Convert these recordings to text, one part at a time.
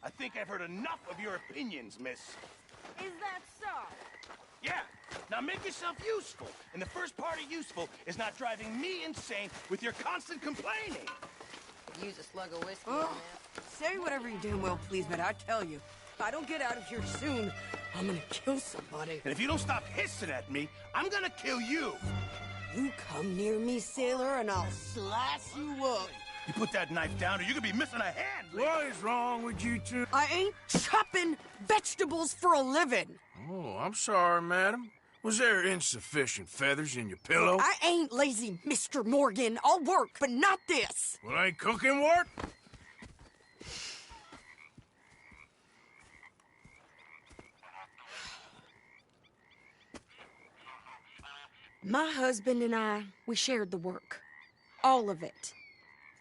I think I've heard enough of your opinions, miss. Is that so? Yeah. Now make yourself useful. And the first part of useful is not driving me insane with your constant complaining. Could use a slug of whiskey on that. Say whatever you damn well please, but I tell you, if I don't get out of here soon, I'm gonna kill somebody. And if you don't stop hissing at me, I'm gonna kill you. You come near me, sailor, and I'll slice you up. You put that knife down or you're gonna be missing a hand. What is wrong with you two? I ain't chopping vegetables for a living. Oh, I'm sorry, madam. Was there insufficient feathers in your pillow? I ain't lazy, Mr. Morgan. I'll work, but not this. Well, ain't cooking work? My husband and I, we shared the work. All of it.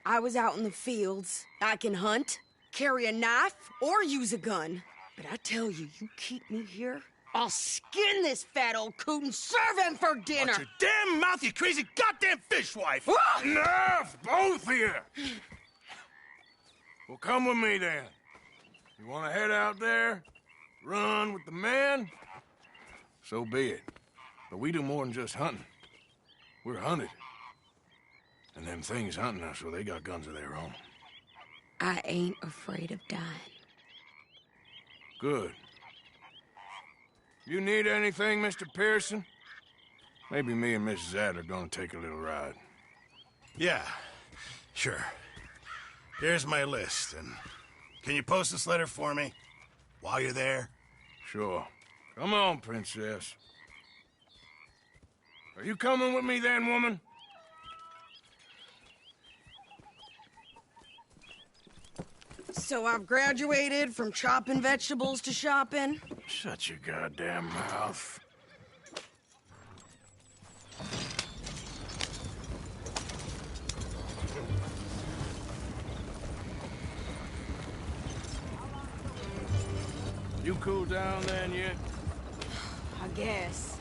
I was out in the fields. I can hunt, carry a knife, or use a gun. But I tell you, you keep me here, I'll skin this fat old coot and serve him for dinner. Watch your damn mouth, you crazy goddamn fishwife! Enough, both of you! Well, come with me then. You want to head out there, run with the men? So be it. But we do more than just hunting. We're hunted. And them things hunting us, so they got guns of their own. I ain't afraid of dying. Good. You need anything, Mr. Pearson? Maybe me and Mrs. Adler gonna take a little ride. Yeah, sure. Here's my list, and can you post this letter for me while you're there? Sure. Come on, princess. Are you coming with me then, woman? So I've graduated from chopping vegetables to shopping. Shut your goddamn mouth. You cool down then yet? I guess.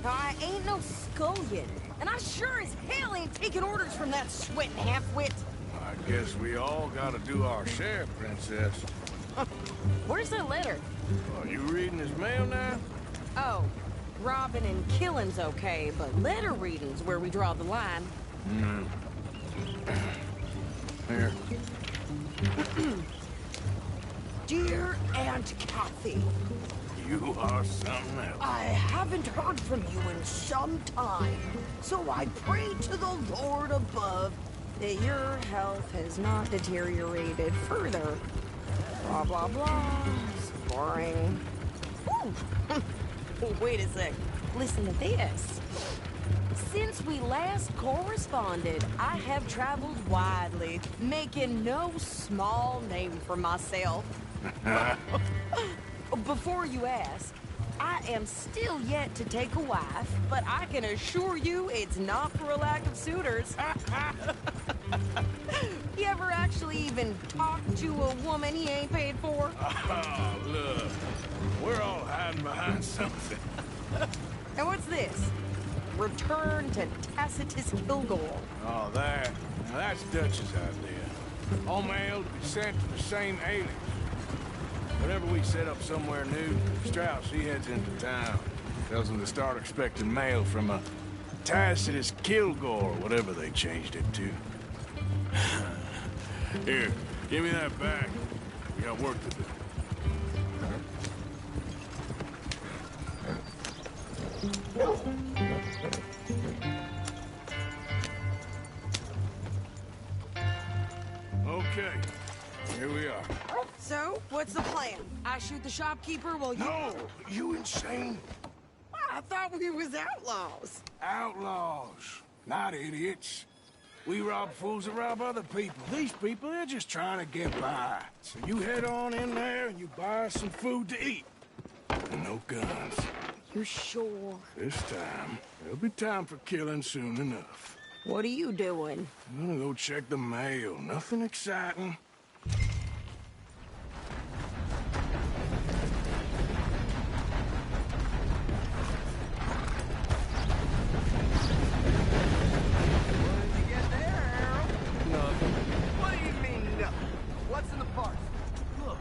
Now, I ain't no scullion, and I sure as hell ain't taking orders from that sweating half-wit. I guess we all gotta do our share, princess. Where's the letter? Are you reading his mail now? Oh, robbing and killing's okay, but letter reading's where we draw the line. Here. Dear Aunt Kathy, You are something else. I haven't heard from you in some time, so I pray to the Lord above that your health has not deteriorated further. Blah, blah, blah. It's boring. Ooh. Wait a sec. Listen to this. Since we last corresponded, I have traveled widely, making no small name for myself. Before you ask, I am still yet to take a wife, but I can assure you it's not for a lack of suitors. You ever actually even talked to a woman he ain't paid for? Oh, look. We're all hiding behind something. And what's this? Return to Tacitus Kilgore. Oh, there. Now that's Dutch's idea. All mail to be sent to the same alias. Whenever we set up somewhere new, Strauss, he heads into town. Tells them to start expecting mail from a Tacitus Kilgore, whatever they changed it to. Here, give me that back. We got work to do. Okay, here we are. So, what's the plan? I shoot the shopkeeper while you... No, you insane? I thought we was outlaws. Outlaws, not idiots. We rob fools that rob other people. These people, they're just trying to get by. So you head on in there and you buy us some food to eat. And no guns. You sure? This time, there'll be time for killing soon enough. What are you doing? I'm gonna go check the mail. Nothing exciting. What's in the parts? Look,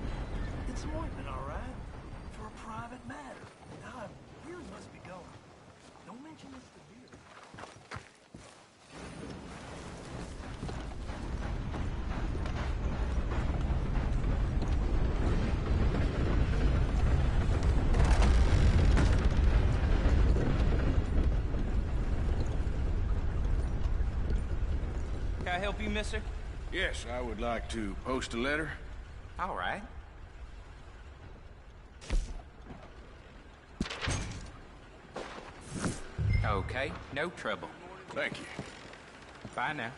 Can I help you, mister? Yes, I would like to post a letter. All right. Okay, no trouble. Thank you. Bye now.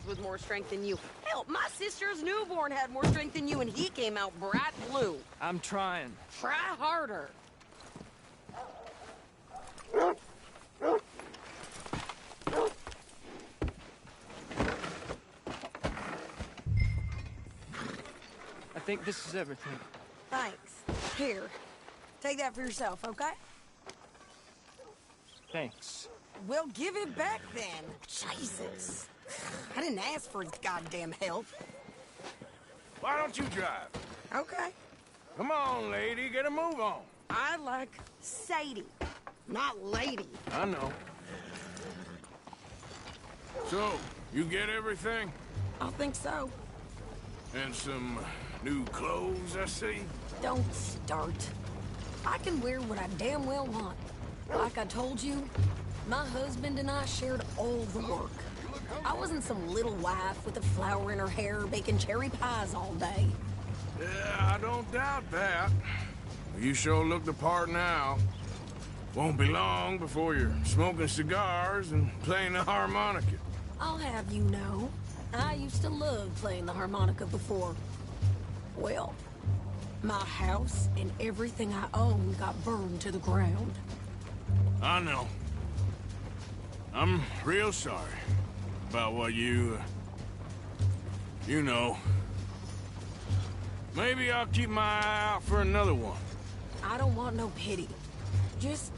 With more strength than you. Hell, my sister's newborn had more strength than you, and he came out bright blue. I'm trying. Try harder. I think this is everything. Thanks. Here, take that for yourself, okay? Thanks. Well, give it back then. Jesus. I didn't ask for its goddamn help. Why don't you drive? Okay. Come on, lady, get a move on. I like Sadie, not lady. I know. So, you get everything? I think so. And some new clothes, I see? Don't start. I can wear what I damn well want. Like I told you, my husband and I shared all the work. I wasn't some little wife with a flower in her hair baking cherry pies all day. Yeah, I don't doubt that. You sure look the part now. Won't be long before you're smoking cigars and playing the harmonica. I'll have you know, I used to love playing the harmonica before. Well, my house and everything I owned got burned to the ground. I know. I'm real sorry about what you know. Maybe I'll keep my eye out for another one. I don't want no pity. Just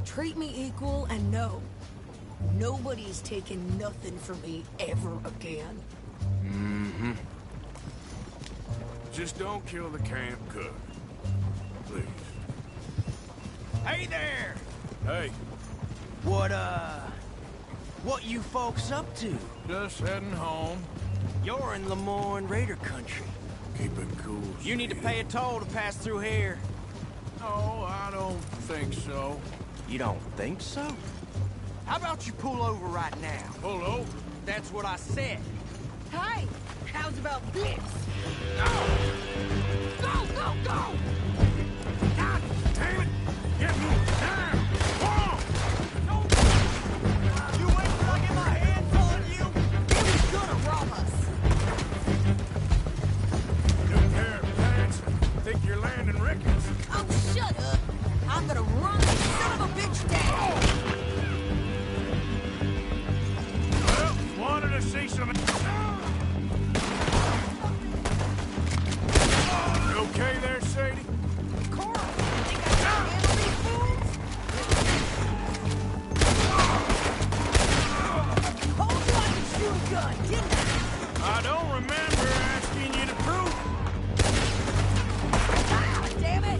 treat me equal and know nobody's taking nothing from me ever again. Mm-hmm. Just don't kill the camp cook. Please. Hey there! Hey, What you folks up to? just heading home. You're in Lemoyne Raider country. Keep it cool. You need to Sadie. pay a toll to pass through here. No, I don't think so. You don't think so? How about you pull over right now? Pull over. That's what I said. Hey, how's about this? Go, go, go! God damn it! Get me down! Whoa! You wait till I get my hands on you! He was gonna rob us. New pair of pants. Think you're landing Ricketts. Oh, shut up. I'm gonna run this son of a bitch down. Well, wanted to see some... You okay there, Sadie? Cora, think I can handle these fools? Told you I could shoot a gun, didn't I? I don't remember asking you to prove. Ah, damn it!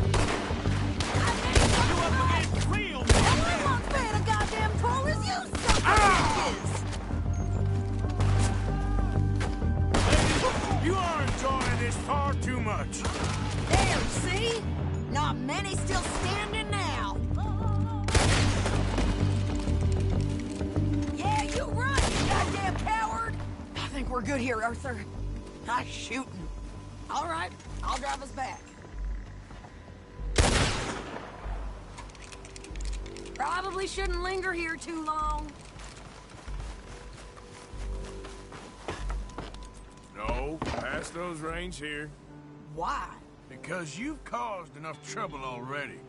I made you up against Real I'm not paying a goddamn toll as you son of bitches! You are enjoying this far too much. There, see? Not many still standing now. Yeah, you run, you goddamn coward! I think we're good here, Arthur. Nice shooting. All right, I'll drive us back. Probably shouldn't linger here too long. No, pass those reins here. Why? Because you've caused enough trouble already.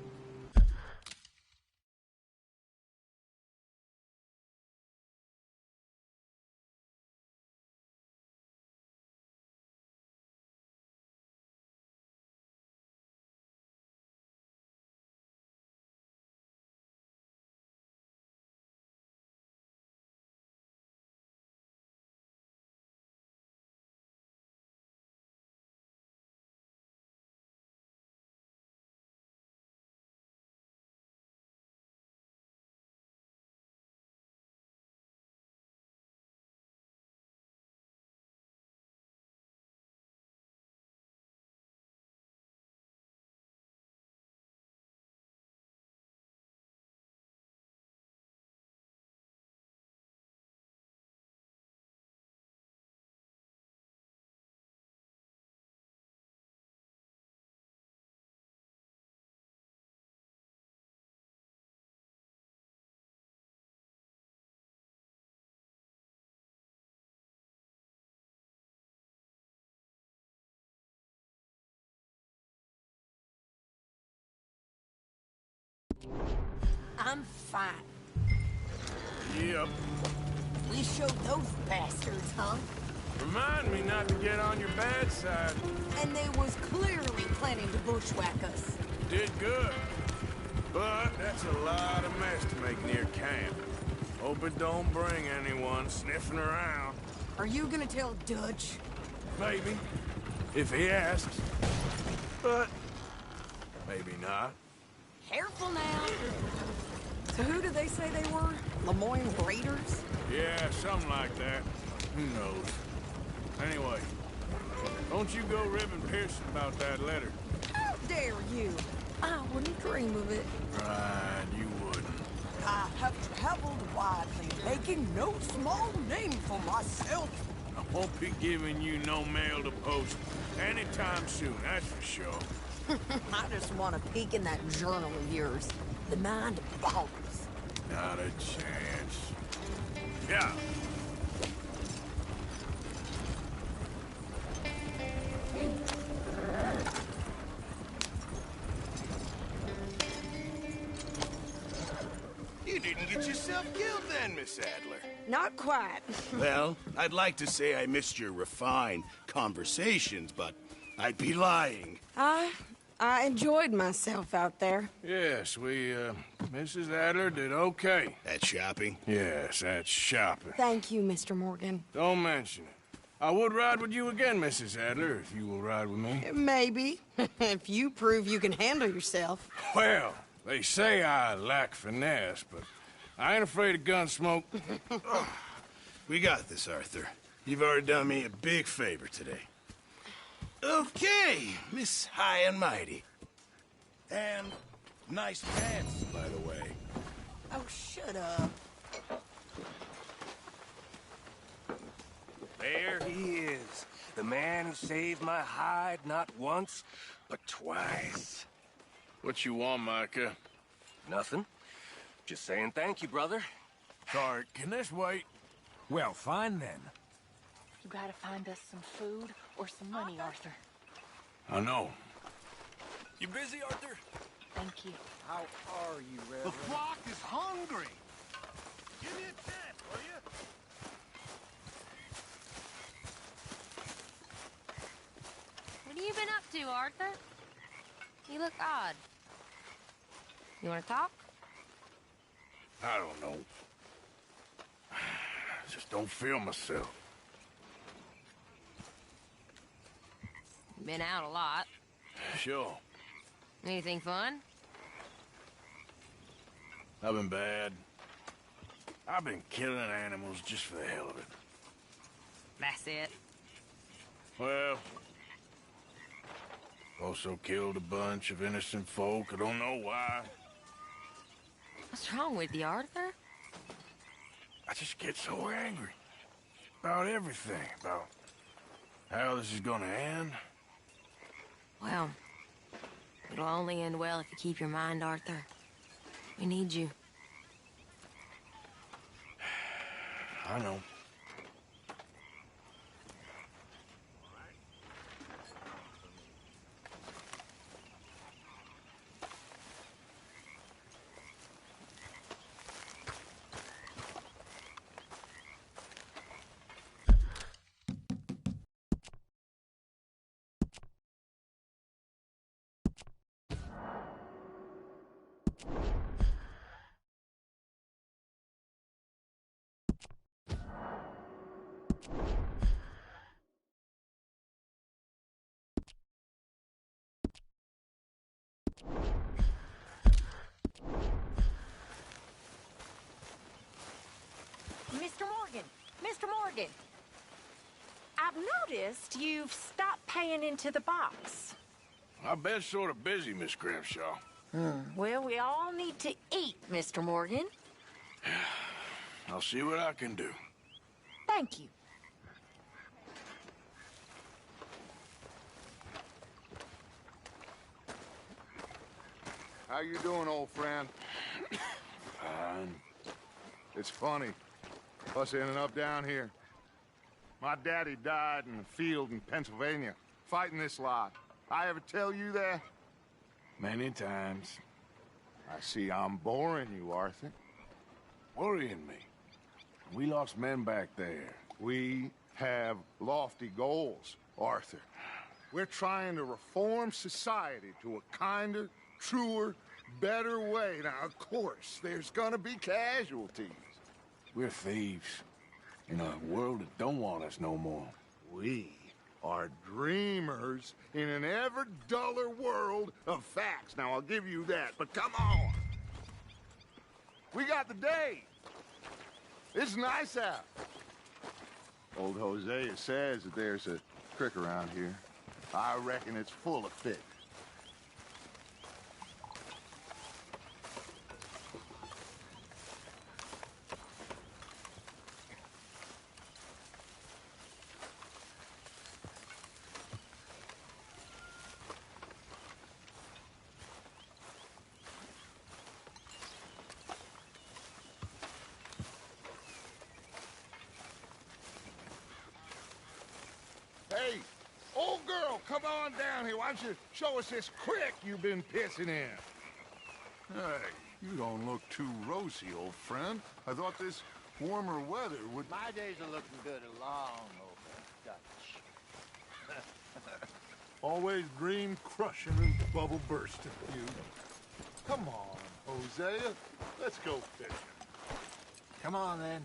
I'm fine. Yep. We showed those bastards, huh? Remind me not to get on your bad side. And they was clearly planning to bushwhack us. Did good. But that's a lot of mess to make near camp. Hope it don't bring anyone sniffing around. Are you gonna tell Dutch? Maybe. If he asks. But maybe not. Careful now. So who did they say they were? Lemoyne Raiders? Yeah, something like that. Who knows? Anyway, don't you go ribbing Pearson about that letter. How dare you? I wouldn't dream of it. Right, you wouldn't. I have traveled widely, making no small name for myself. I won't be giving you no mail to post anytime soon, that's for sure. I just want to peek in that journal of yours. The mind boggles. Not a chance. Yeah. You didn't get yourself killed then, Miss Adler. Not quite. Well, I'd like to say I missed your refined conversations, but I'd be lying. I enjoyed myself out there. Yes, Mrs. Adler did okay. That shopping? Yes, that's shopping. Thank you, Mr. Morgan. Don't mention it. I would ride with you again, Mrs. Adler, if you will ride with me. Maybe. If you prove you can handle yourself. Well, they say I lack finesse, but I ain't afraid of gun smoke. We got this, Arthur. You've already done me a big favor today. Okay, Miss High and Mighty. And nice pants, by the way. Oh, shut up. There he is. The man who saved my hide not once, but twice. What you want, Micah? Nothing. Just saying thank you, brother. Sorry, can this wait? Well, fine then. You gotta find us some food or some money, Arthur. I know. You busy, Arthur? Thank you. How are you, The Reverend? flock is hungry. Give me a chance, will you? What have you been up to, Arthur? You look odd. You want to talk? I don't know. Just don't feel myself. Been out a lot. Sure. Anything fun? I've been bad. I've been killing animals just for the hell of it. That's it. Well, also killed a bunch of innocent folk. I don't know why. What's wrong with you, Arthur? I just get so angry. About everything. About how this is gonna end. Well, it'll only end well if you keep your mind, Arthur. We need you. I know. Mr. Morgan! Mr. Morgan! I've noticed you've stopped paying into the box. I've been sort of busy, Miss Grimshaw. Well, we all need to eat, Mr. Morgan. I'll see what I can do. Thank you. How you doing, old friend? Fine. It's funny, us ending up down here. My daddy died in the field in Pennsylvania, fighting this lot. I ever tell you that? Many times. I see I'm boring you, Arthur. Worrying me. We lost men back there. We have lofty goals, Arthur. We're trying to reform society to a kinder, truer, better way. Now, of course, there's gonna be casualties. We're thieves in a world that don't want us no more. We are dreamers in an ever duller world of facts. Now, I'll give you that, but come on. We got the day. It's nice out. Old Hosea says that there's a creek around here. I reckon it's full of fish. Hey, old girl, come on down here. Why don't you show us this creek you've been pissing in? Hey, you don't look too rosy, old friend. I thought this warmer weather would... My days are looking good along over Dutch. Always dream crushing and bubble bursting, you. Come on, Hosea. Let's go fishing. Come on, then.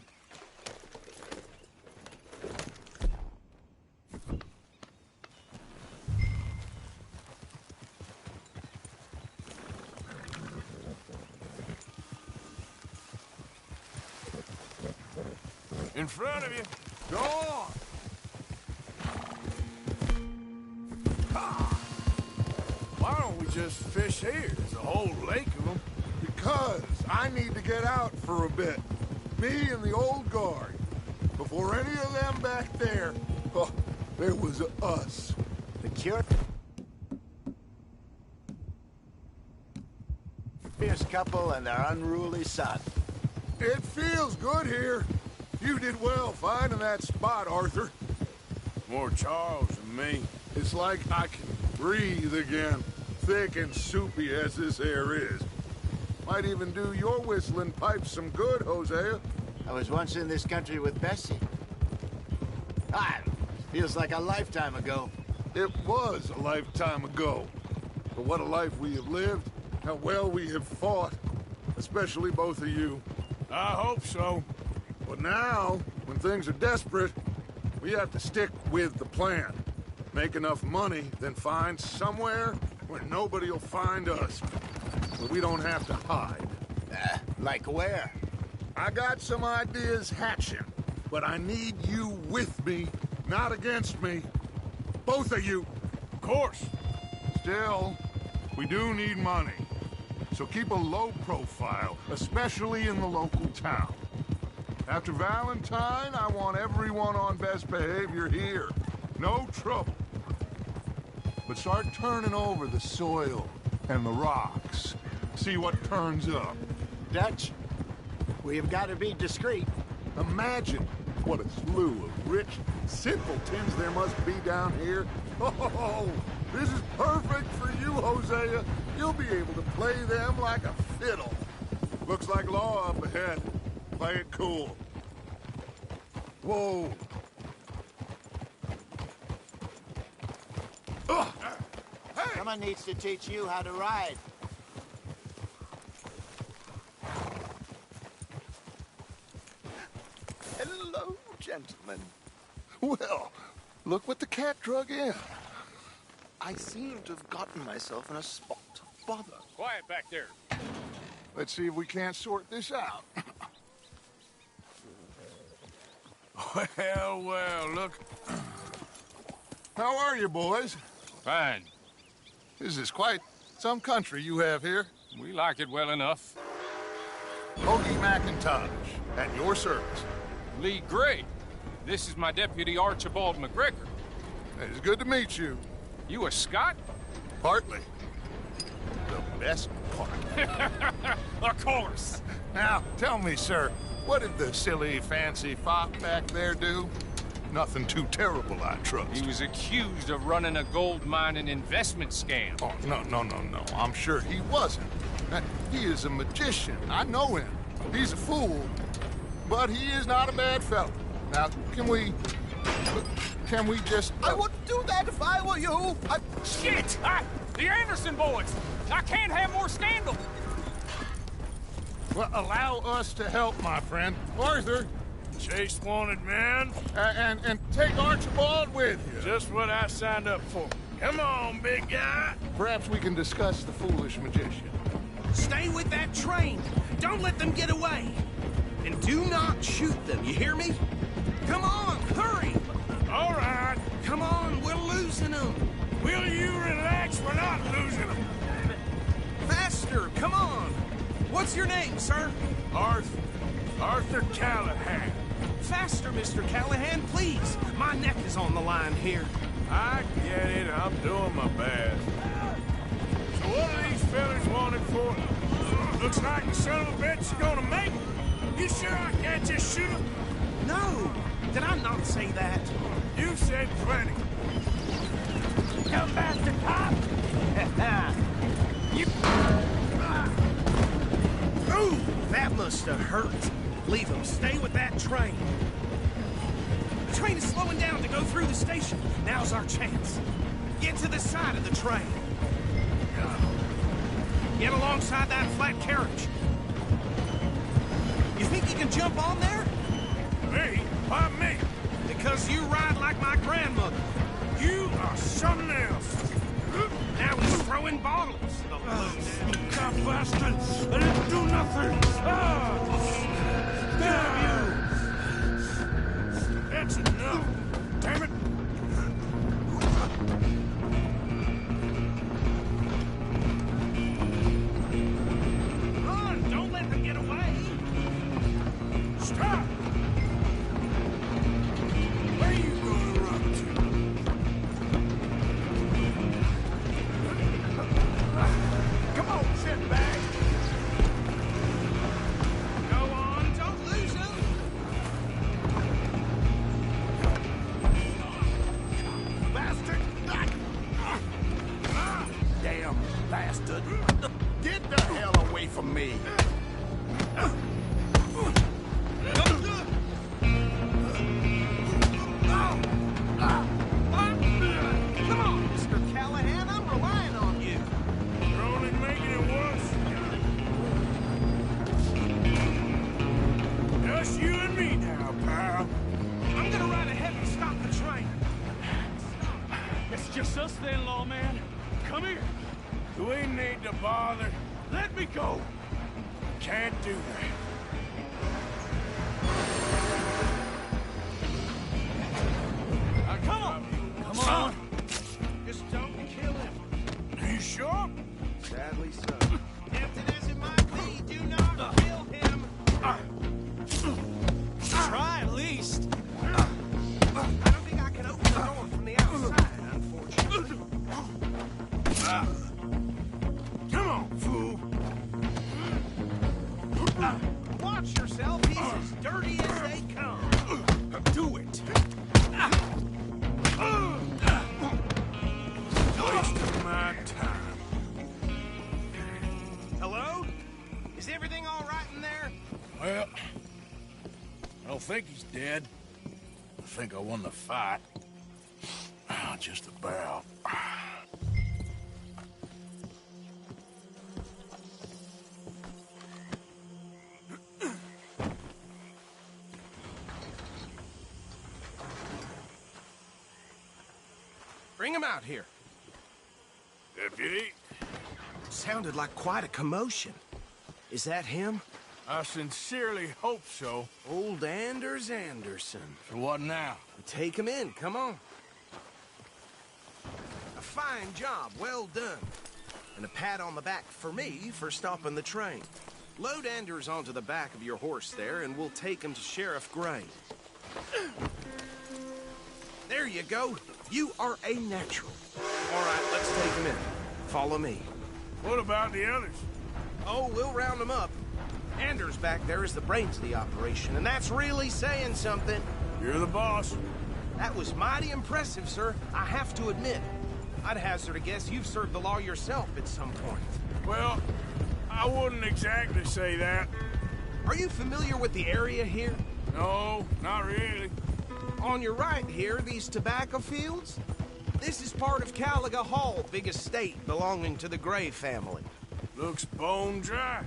In front of you. Go on! Why don't we just fish here? There's a whole lake of them. Because I need to get out for a bit. Me and the old guard. Before any of them back there, oh, there was us. The cure? Fierce couple and their unruly son. It feels good here. You did well finding that spot, Arthur. More Charles than me. It's like I can breathe again, thick and soupy as this air is. Might even do your whistling pipes some good, Hosea. I was once in this country with Bessie. Feels like a lifetime ago. It was a lifetime ago. But what a life we have lived, how well we have fought, especially both of you. I hope so. But now, when things are desperate, we have to stick with the plan. Make enough money, then find somewhere where nobody will find us. Where we don't have to hide. Like where? I got some ideas hatching, but I need you with me, not against me. Both of you. Of course. Still, we do need money. So keep a low profile, especially in the local town. After Valentine, I want everyone on best behavior here. No trouble. But start turning over the soil and the rocks. See what turns up. Dutch, we've got to be discreet. Imagine what a slew of rich simpletons there must be down here. Oh, this is perfect for you, Hosea. You'll be able to play them like a fiddle. Looks like law up ahead. Play it cool. Whoa. Hey! Someone needs to teach you how to ride. Hello, gentlemen. Well, look what the cat drug in. I seem to have gotten myself in a spot of bother. Quiet back there. Let's see if we can't sort this out. Well, look. How are you, boys? Fine. This is quite some country you have here. We like it well enough. Hoagie McIntosh, at your service. Lee Gray. This is my deputy, Archibald McGregor. It's good to meet you. You a Scot? Partly. The best part. Of course. Now, tell me, sir, what did the silly, fancy fop back there do? Nothing too terrible, I trust. He was accused of running a gold mine and investment scam. Oh, no. I'm sure he wasn't. He is a magician. I know him. He's a fool, but he is not a bad fellow. Now, can we just... I wouldn't do that if I were you. Shit! The Anderson boys! I can't have more scandal! Well, allow us to help, my friend. Arthur. Chase wanted man. And take Archibald with you. Just what I signed up for. Come on, big guy. Perhaps we can discuss the foolish magician. Stay with that train. Don't let them get away. And do not shoot them, you hear me? Come on, hurry! All right. Come on, we're losing them. Will you relax? We're not losing them. Faster, come on. What's your name, sir? Arthur Callahan. Faster, Mr. Callahan, please. My neck is on the line here. I get it. I'm doing my best. So what are these fellas wanted for? Looks like the son of a bitch is gonna make it. You sure I can't just shoot him? No. Did I not say that? You said plenty. Come bastard cop! You... Ooh, that must have hurt. Leave him. Stay with that train. The train is slowing down to go through the station. Now's our chance. Get to the side of the train. Get alongside that flat carriage. You think you can jump on there? Me? Why me? Because you ride like my grandmother. You are something else. Now he's throwing bottles. Cop bastard! I didn't do nothing! Damn you! That's enough! Damn it! Run! Don't let them get away! Stop! Where are you gonna run to? Come on, sit back! Go on, don't lose him! Bastard! Damn bastard. Get the hell away from me. Come on, Mr. Callahan, I'm relying on you. You're only making it worse. Just you and me now, pal. I'm gonna ride ahead and stop the train. It's just us then, lawman. Come here. Do we need to bother? Let me go. Can't do that. Now, come on. Come on. Just don't kill him. Are you sure? Sadly so. Tempted as it might be, do not kill him. Try at least. I don't think I can open the door from the outside, unfortunately. Come on, fool. Watch yourself, he's as dirty as they come. Do it. Wasting my time. Hello? Is everything all right in there? Well, I don't think he's dead. I think I won the fight. Just about. Bring him out here. Deputy? Sounded like quite a commotion. Is that him? I sincerely hope so. Old Anders Anderson. So what now? Take him in, come on. A fine job, well done. And a pat on the back for me for stopping the train. Load Anders onto the back of your horse there, and we'll take him to Sheriff Gray. There you go. You are a natural. All right, let's take him in. Follow me. What about the others? Oh, we'll round them up. Anders back there is the brains of the operation, and that's really saying something. You're the boss. That was mighty impressive, sir. I have to admit. I'd hazard a guess you've served the law yourself at some point. Well, I wouldn't exactly say that. Are you familiar with the area here? No, not really. On your right here, these tobacco fields? This is part of Caliga Hall, big estate belonging to the Gray family. Looks bone dry.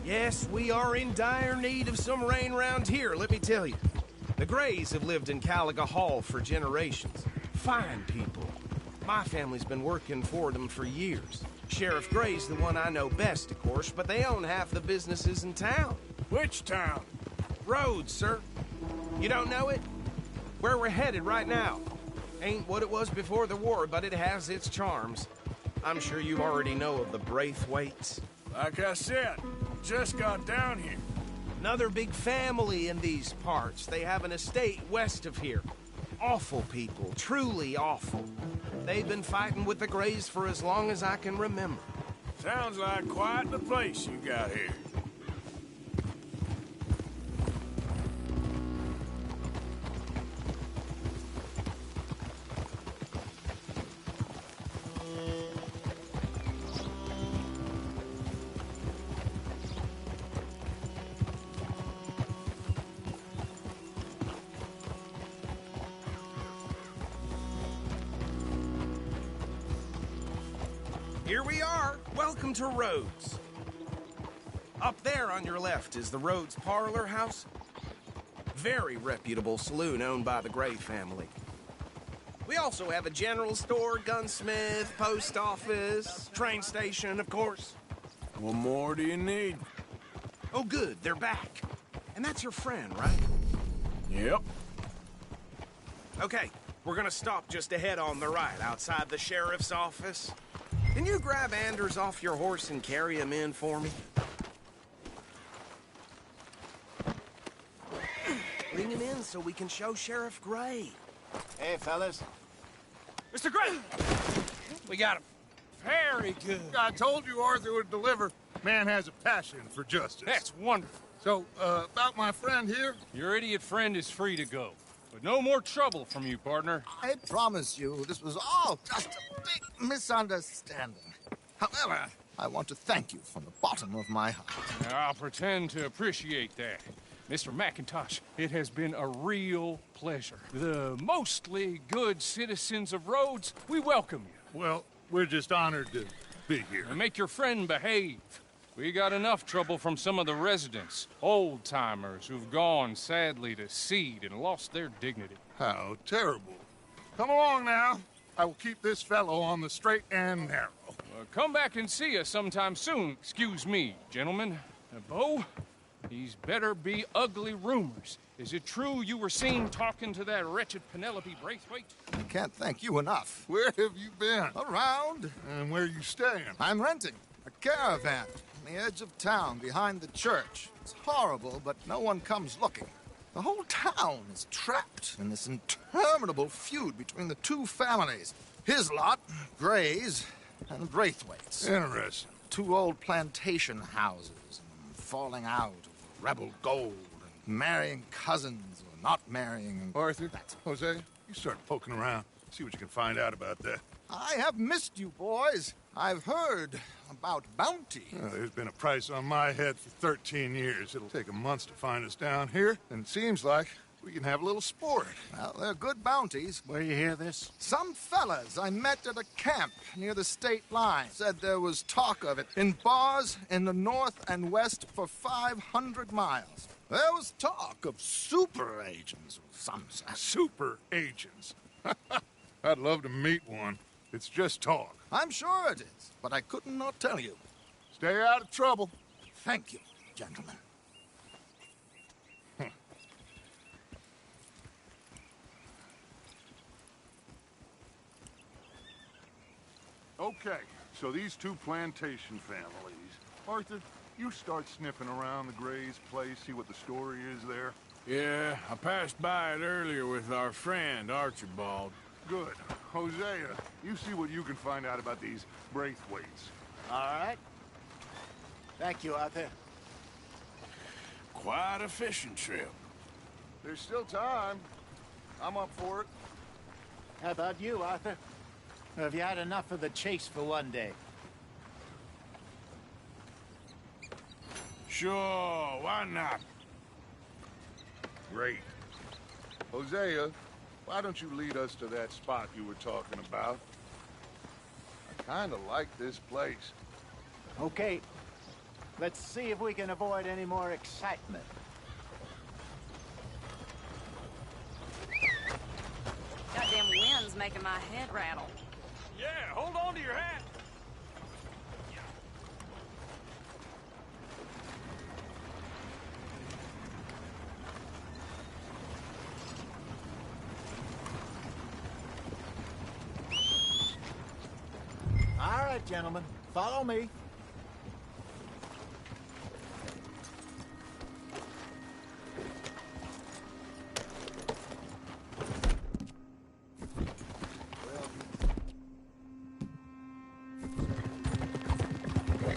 Yes, we are in dire need of some rain around here, let me tell you. The Grays have lived in Caliga Hall for generations. Fine people. My family's been working for them for years. Sheriff Gray's the one I know best, of course, but they own half the businesses in town. Which town? Rhodes, sir. You don't know it? Where we're headed right now. Ain't what it was before the war, but it has its charms. I'm sure you already know of the Braithwaites. Like I said, just got down here. Another big family in these parts. They have an estate west of here. Awful people, truly awful. They've been fighting with the Grays for as long as I can remember. Sounds like quite the place you got here. Here we are. Welcome to Rhodes. Up there on your left is the Rhodes Parlor House. Very reputable saloon owned by the Gray family. We also have a general store, gunsmith, post office, train station, of course. What more do you need? Oh, good. They're back. And that's your friend, right? Yep. Okay. We're gonna stop just ahead on the right, outside the sheriff's office. Can you grab Anders off your horse and carry him in for me? Bring him in so we can show Sheriff Gray. Hey, fellas. Mr. Gray! We got him. Very good. I told you Arthur would deliver. Man has a passion for justice. That's wonderful. So, about my friend here? Your idiot friend is free to go. But no more trouble from you, partner. I promise you, this was all just a big misunderstanding. However, I want to thank you from the bottom of my heart. I'll pretend to appreciate that. Mr. McIntosh, it has been a real pleasure. The mostly good citizens of Rhodes, we welcome you. Well, we're just honored to be here. And make your friend behave. We got enough trouble from some of the residents, old-timers who've gone, sadly, to seed and lost their dignity. How terrible. Come along now. I will keep this fellow on the straight and narrow. Come back and see us sometime soon. Excuse me, gentlemen. Beau, these better be ugly rumors. Is it true you were seen talking to that wretched Penelope Braithwaite? I can't thank you enough. Where have you been? Around. And where are you staying? I'm renting a caravan on the edge of town behind the church. It's horrible, but no one comes looking. The whole town is trapped in this interminable feud between the two families. His lot, Gray's, and Braithwaite's. Interesting. Two old plantation houses, and falling out over rebel gold, and marrying cousins or not marrying. Arthur, Jose, you start poking around. See what you can find out about that. I have missed you, boys. I've heard about bounty. There's been a price on my head for 13 years. It'll take a month to find us down here, and it seems like we can have a little sport. Well, they're good bounties. Where you hear this? Some fellas I met at a camp near the state line said there was talk of it in bars in the north and west for 500 miles. There was talk of super agents of some sort. Super agents? I'd love to meet one. It's just talk. I'm sure it is, but I could not tell you. Stay out of trouble. Thank you, gentlemen. Okay, so these two plantation families. Arthur, you start sniffing around the Gray's place, see what the story is there. Yeah, I passed by it earlier with our friend, Archibald. Good. Hosea, you see what you can find out about these Braithwaites. All right. Thank you, Arthur. Quite a fishing trip. There's still time. I'm up for it. How about you, Arthur? Or have you had enough of the chase for one day? Sure, why not? Great. Hosea, why don't you lead us to that spot you were talking about? I kinda like this place. Okay. Let's see if we can avoid any more excitement. Goddamn wind's making my head rattle. Yeah, hold on to your hat. All right, gentlemen. Follow me.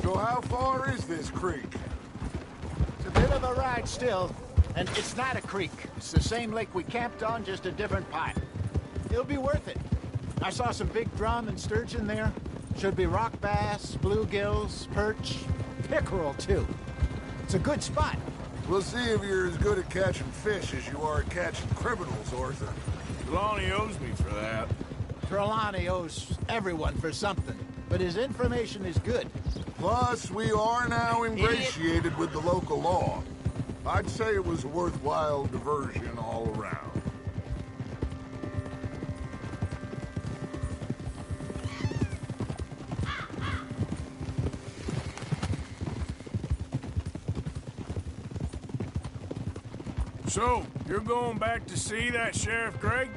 So how far is this creek? It's a bit of a ride still, and it's not a creek. It's the same lake we camped on, just a different pipe. It'll be worth it. I saw some big drum and sturgeon there. Should be rock bass, bluegills, perch, pickerel too. It's a good spot. We'll see if you're as good at catching fish as you are at catching criminals, Arthur. Trelawney owes me for that. Trelawney owes everyone for something, but his information is good. Plus, we are now ingratiated with the local law. I'd say it was a worthwhile diversion all around. So, you're going back to see that Sheriff Gregg?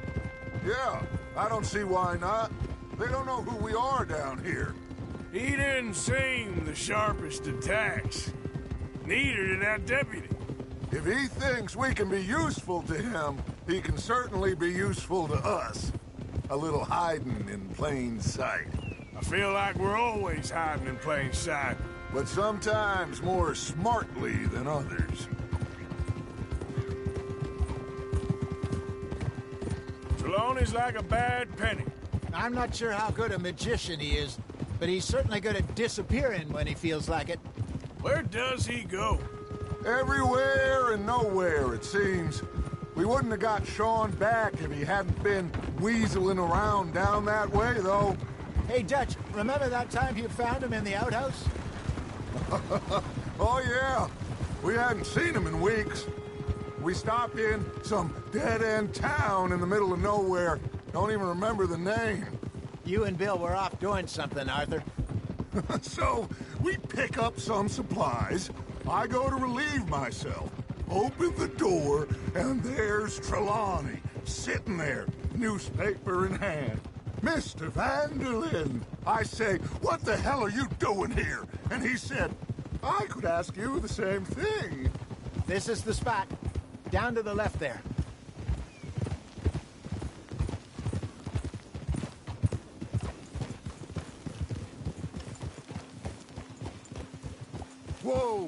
Yeah, I don't see why not. They don't know who we are down here. He didn't seem the sharpest attacks. Neither did that deputy. If he thinks we can be useful to him, he can certainly be useful to us. A little hiding in plain sight. I feel like we're always hiding in plain sight. But sometimes more smartly than others. Trelawney's like a bad penny. I'm not sure how good a magician he is, but he's certainly good at disappearing when he feels like it. Where does he go? Everywhere and nowhere, it seems. We wouldn't have got Sean back if he hadn't been weaseling around down that way, though. Hey, Dutch, remember that time you found him in the outhouse? Oh, yeah. We hadn't seen him in weeks. We stopped in some dead-end town in the middle of nowhere. Don't even remember the name. You and Bill were off doing something, Arthur. So, we pick up some supplies. I go to relieve myself. Open the door, and there's Trelawney, sitting there, newspaper in hand. Mr. Vanderlyn. I say, what the hell are you doing here? And he said, I could ask you the same thing. This is the spot. Down to the left there. Whoa!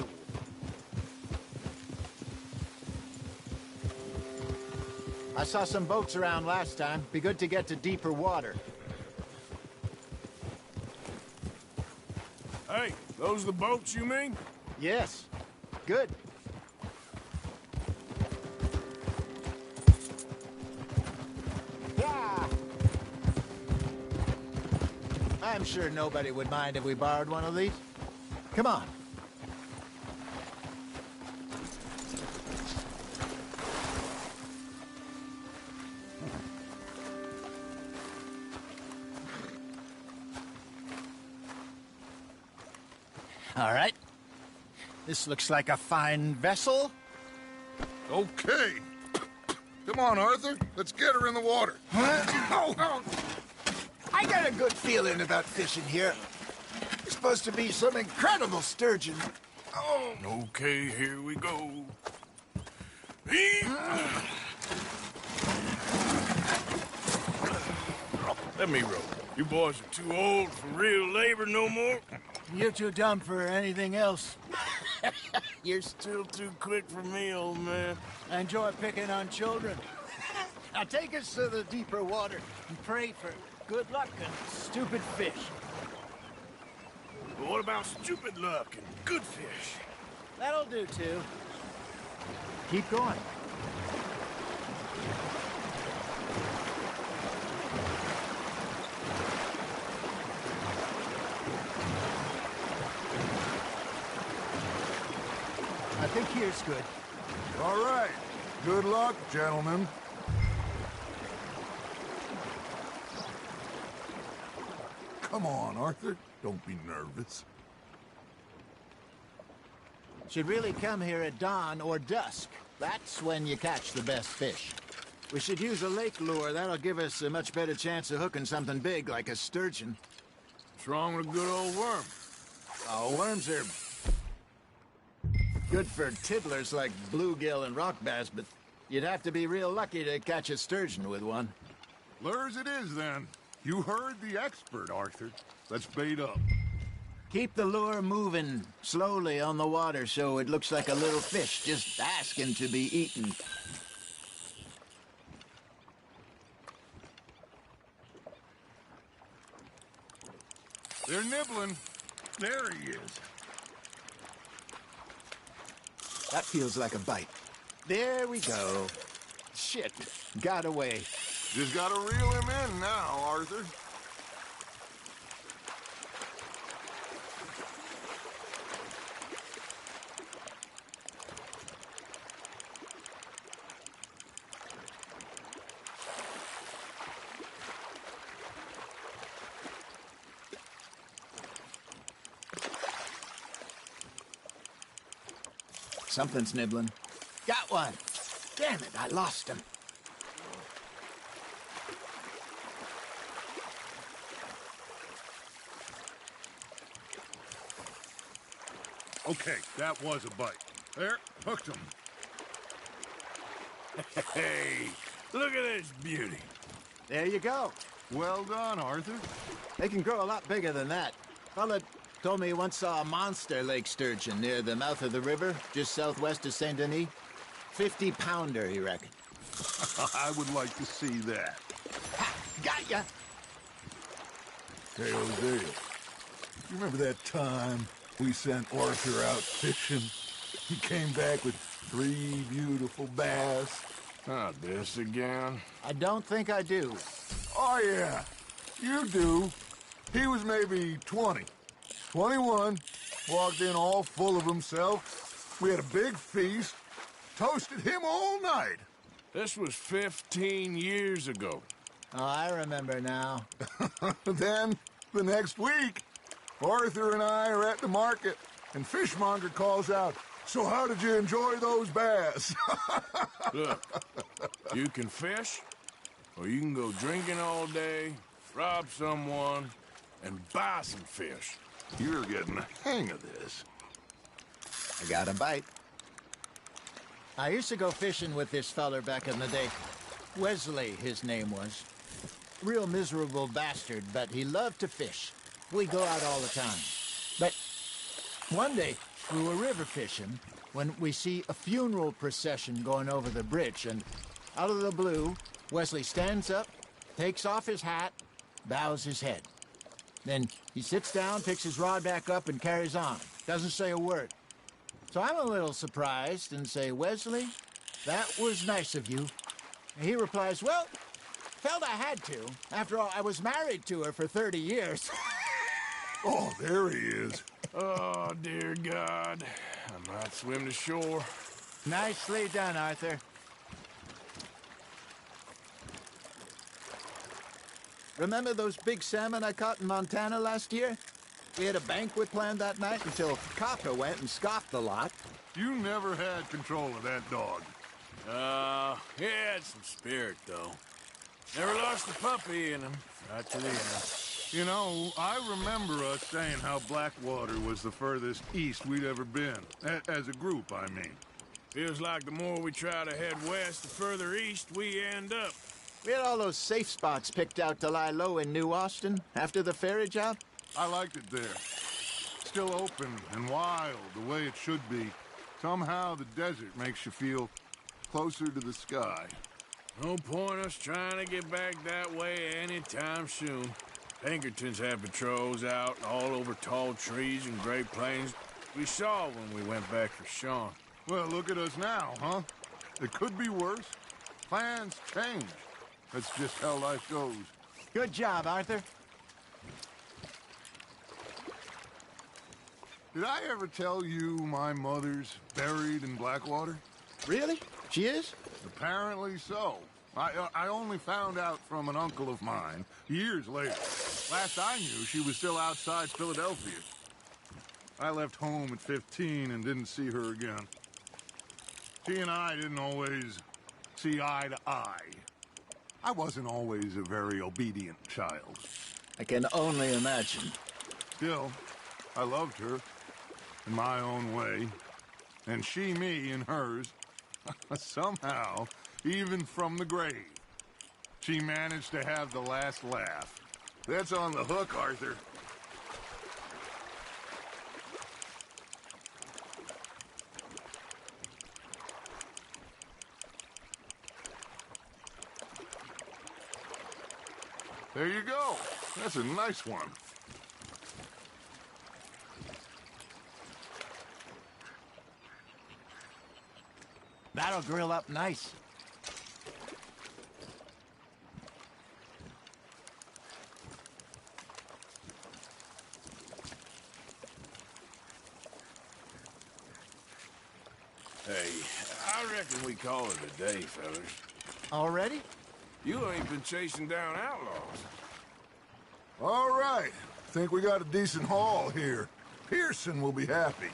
I saw some boats around last time. Be good to get to deeper water. Hey, those the boats you mean? Yes. Good. Yeah! I'm sure nobody would mind if we borrowed one of these. Come on. All right. This looks like a fine vessel. Okay. Come on, Arthur. Let's get her in the water. I got a good feeling about fishing here. There's supposed to be some incredible sturgeon. Oh. Okay, here we go. Let me row. You boys are too old for real labor no more. You're too dumb for anything else. You're still too quick for me, old man. I enjoy picking on children. Now take us to the deeper water and pray for good luck and stupid fish. But what about stupid luck and good fish? That'll do, too. Keep going. I think here's good. All right. Good luck, gentlemen. Come on, Arthur. Don't be nervous. Should really come here at dawn or dusk. That's when you catch the best fish. We should use a lake lure. That'll give us a much better chance of hooking something big like a sturgeon. What's wrong with a good old worm? Oh, worms are good for tiddlers like bluegill and rock bass, but you'd have to be real lucky to catch a sturgeon with one. Lures it is, then. You heard the expert, Arthur. Let's bait up. Keep the lure moving slowly on the water so it looks like a little fish just asking to be eaten. They're nibbling. There he is. That feels like a bite. There we go. Shit, got away. Just gotta reel him in now, Arthur. Something's nibbling. Got one. Damn it, I lost him. Okay, that was a bite. There, hooked him. Hey, look at this beauty. There you go. Well done, Arthur. They can grow a lot bigger than that. Fella told me he once saw a monster lake sturgeon near the mouth of the river, just southwest of Saint Denis. 50-pounder, he reckoned. I would like to see that. Ha! Got ya! Hey, Jose, you remember that time we sent Arthur out fishing? He came back with 3 beautiful bass. Not this again. I don't think I do. Oh, yeah. You do. He was maybe 20. 21. Walked in all full of himself. We had a big feast. Toasted him all night. This was 15 years ago. Oh, I remember now. Then, the next week, Arthur and I are at the market, and Fishmonger calls out, "So how did you enjoy those bass?" Look, you can fish, or you can go drinking all day, rob someone, and buy some fish. You're getting the hang of this. I got a bite. I used to go fishing with this feller back in the day. Wesley, his name was. Real miserable bastard, but he loved to fish. We go out all the time. But one day, we were river fishing when we see a funeral procession going over the bridge, and out of the blue, Wesley stands up, takes off his hat, bows his head. Then he sits down, picks his rod back up, and carries on. Doesn't say a word. So I'm a little surprised and say, "Wesley, that was nice of you." And he replies, "Well, felt I had to. After all, I was married to her for 30 years. Oh, there he is. Oh, dear God. I might swim to shore. Nicely done, Arthur. Remember those big salmon I caught in Montana last year? We had a banquet planned that night until Copper went and scoffed the lot. You never had control of that dog. He had some spirit, though. Never lost the puppy in him, right to the end. You know, I remember us saying how Blackwater was the furthest east we'd ever been. As a group, I mean. Feels like the more we try to head west, the further east we end up. We had all those safe spots picked out to lie low in New Austin after the ferry job. I liked it there. Still open and wild, the way it should be. Somehow the desert makes you feel closer to the sky. No point us trying to get back that way anytime soon. Pinkertons have patrols out all over tall trees and Great Plains. We saw when we went back for Sean. Well, look at us now, huh? It could be worse. Plans change. That's just how life goes. Good job, Arthur. Did I ever tell you my mother's buried in Blackwater? Really? She is? Apparently so. I only found out from an uncle of mine years later. Last I knew, she was still outside Philadelphia. I left home at 15 and didn't see her again. She and I didn't always see eye to eye. I wasn't always a very obedient child. I can only imagine. Still, I loved her in my own way, and she me in hers. Somehow, even from the grave, she managed to have the last laugh. That's on the hook, Arthur. There you go. That's a nice one. That'll grill up nice. Hey, I reckon we call it a day, fellas. Already? You ain't been chasing down outlaws. All right. Think we got a decent haul here. Pearson will be happy.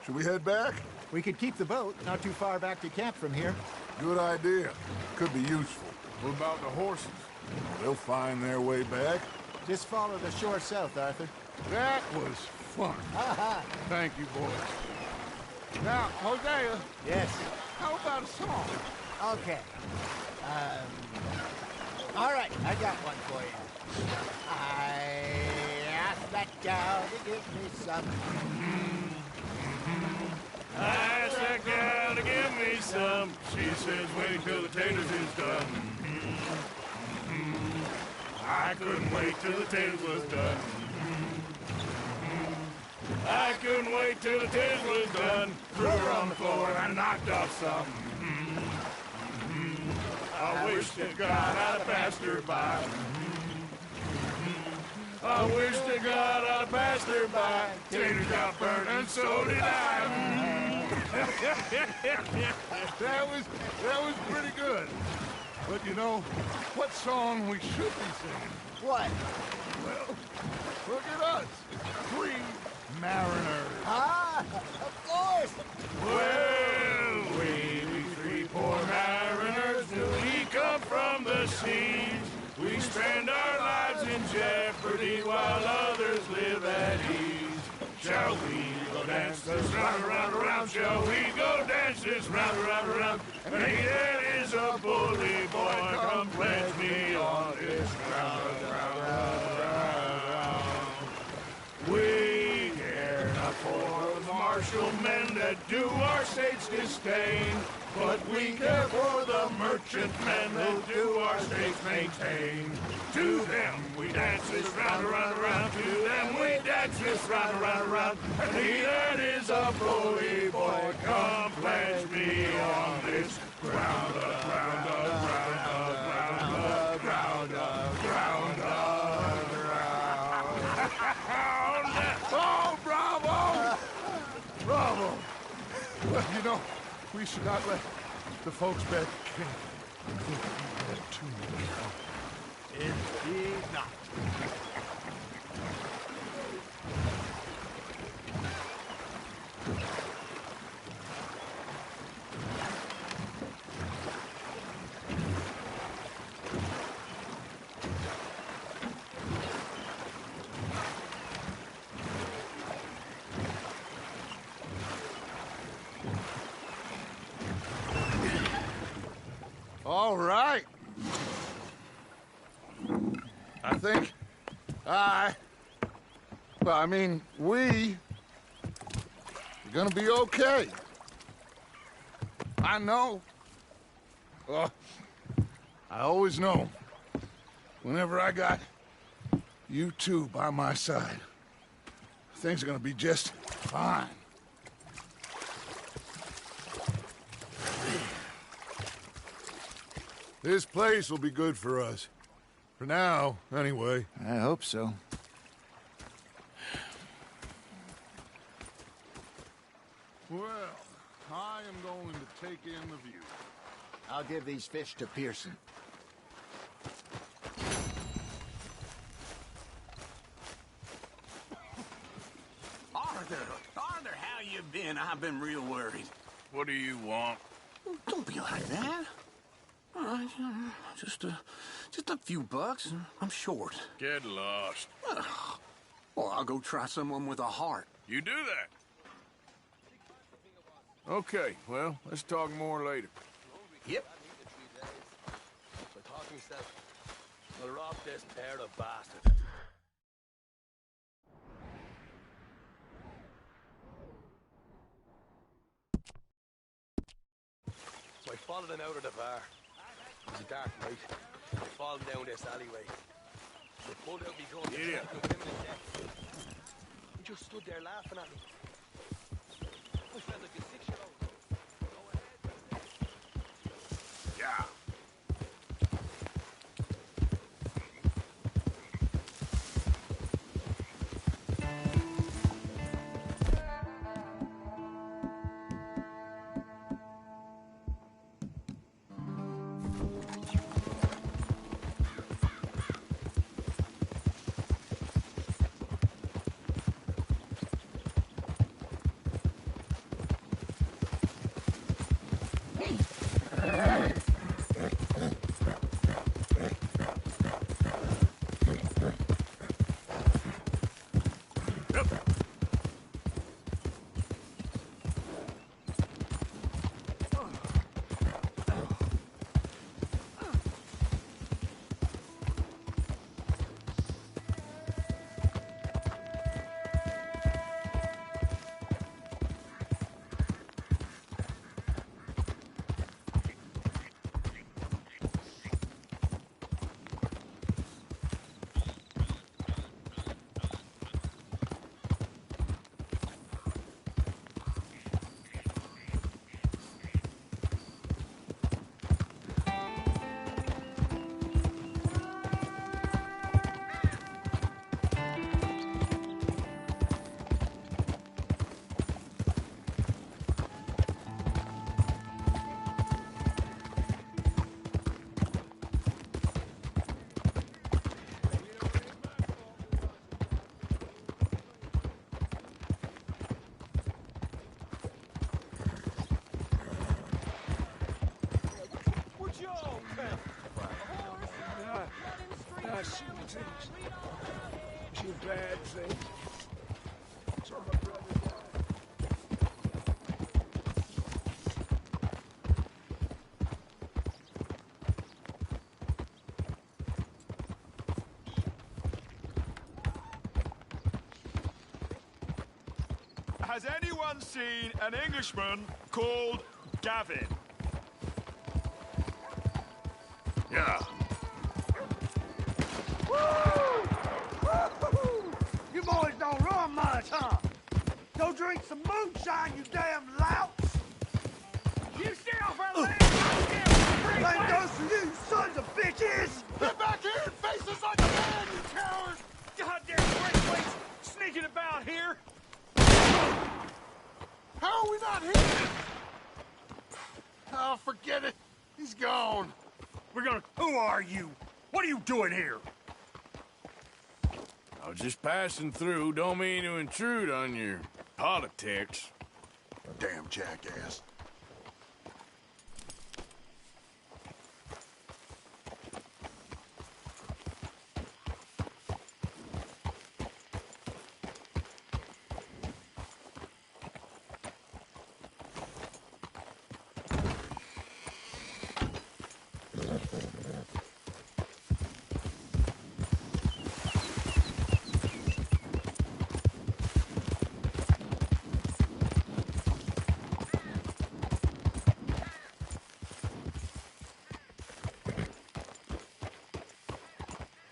Should we head back? We could keep the boat, not too far back to camp from here. Good idea. Could be useful. What about the horses? They'll find their way back. Just follow the shore south, Arthur. That was fun. Thank you, boys. Now, Hosea. Yes? How about a song? Okay. All right, I got one for you. I asked that gal to give me some. I asked that gal to give me some. She says wait till the taters is done. I couldn't wait till the taters was done. I couldn't wait till the taters was done. Threw her on the floor and I knocked off some. I wish to God I'd have passed her by. I wish to God I'd have passed her by. Taters got burned and so did I. That was pretty good. But you know, what song we should be singing? What? Well, look at us. 3 mariners. Ah, of course. Well, we 3 poor mariners, we come from the seas. We spend our lives in jeopardy while others live at ease. Shall we go dance this round, around, around? Shall we go dance this round, around, around? And he that is a bully boy, come pledge me on this ground, round. We care not for the martial men that do our state's disdain, but we care for the merchant men who do our states maintain. To them we dance this round, around, around. To them we dance this round, around, around. And he that is a bully boy, come pledge me on this ground, ground, ground, ground, ground, ground, ground. Oh, bravo! Bravo! Well, you know, we should not let the folks back at camp think we had too much fun. Indeed not. All right. I think we are gonna be okay. I know. I always know. Whenever I got you two by my side, Everything's gonna be just fine. This place will be good for us. For now, anyway. I hope so. Well, I am going to take in the view. I'll give these fish to Pearson. Arthur, how you been? I've been real worried. What do you want? Don't be like that. All right, just a few bucks. I'm short. Get lost. Well, I'll go try someone with a heart. You do that. Okay, well, let's talk more later. Yep. I'll rob this pair of bastards. So I followed them out of the bar. It was a dark night. I followed them down this alleyway. They pulled out me gun. Idiot. He just stood there laughing at me. I felt like a 6-year-old. Yeah. Too bad things. So my brother died. Has anyone seen an Englishman called Gavin? Yeah. You boys don't run much, huh? Go drink some moonshine, you damn louts! You stay off our land! Same goes for you, sons of bitches! Get back here and face us like a man, you coward! Goddamn breakaways sneaking about here! How are we not here? Oh, forget it. He's gone. Who are you? What are you doing here? I was just passing through. Don't mean to intrude on your politics. Damn jackass.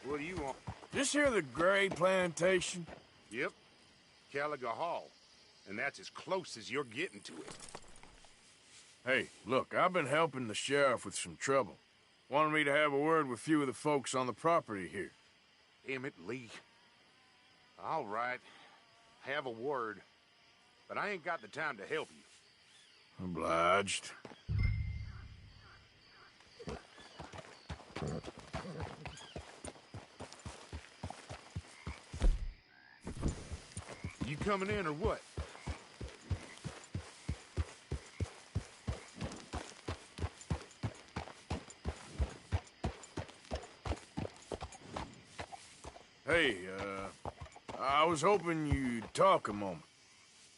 What do you want? This here the Gray Plantation? Yep. Caliga Hall, and that's as close as you're getting to it. Hey, look, I've been helping the sheriff with some trouble. Wanted me to have a word with a few of the folks on the property here. Emmett Lee. All right, have a word, but I ain't got the time to help you. Obliged. You coming in or what? Hey, I was hoping you'd talk a moment.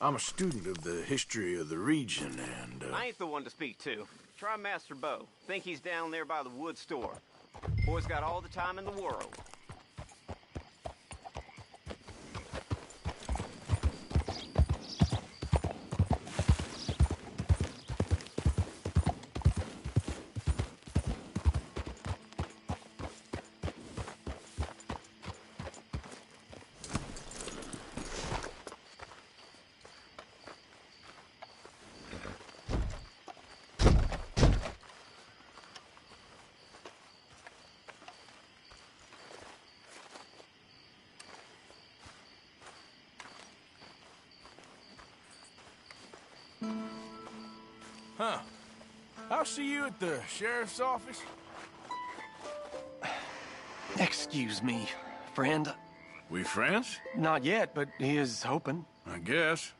I'm a student of the history of the region, and, I ain't the one to speak to. Try Master Beau. Think he's down there by the wood store. Boy's got all the time in the world. Huh. I'll see you at the sheriff's office. Excuse me, friend. We friends? Not yet, but he is hoping. I guess.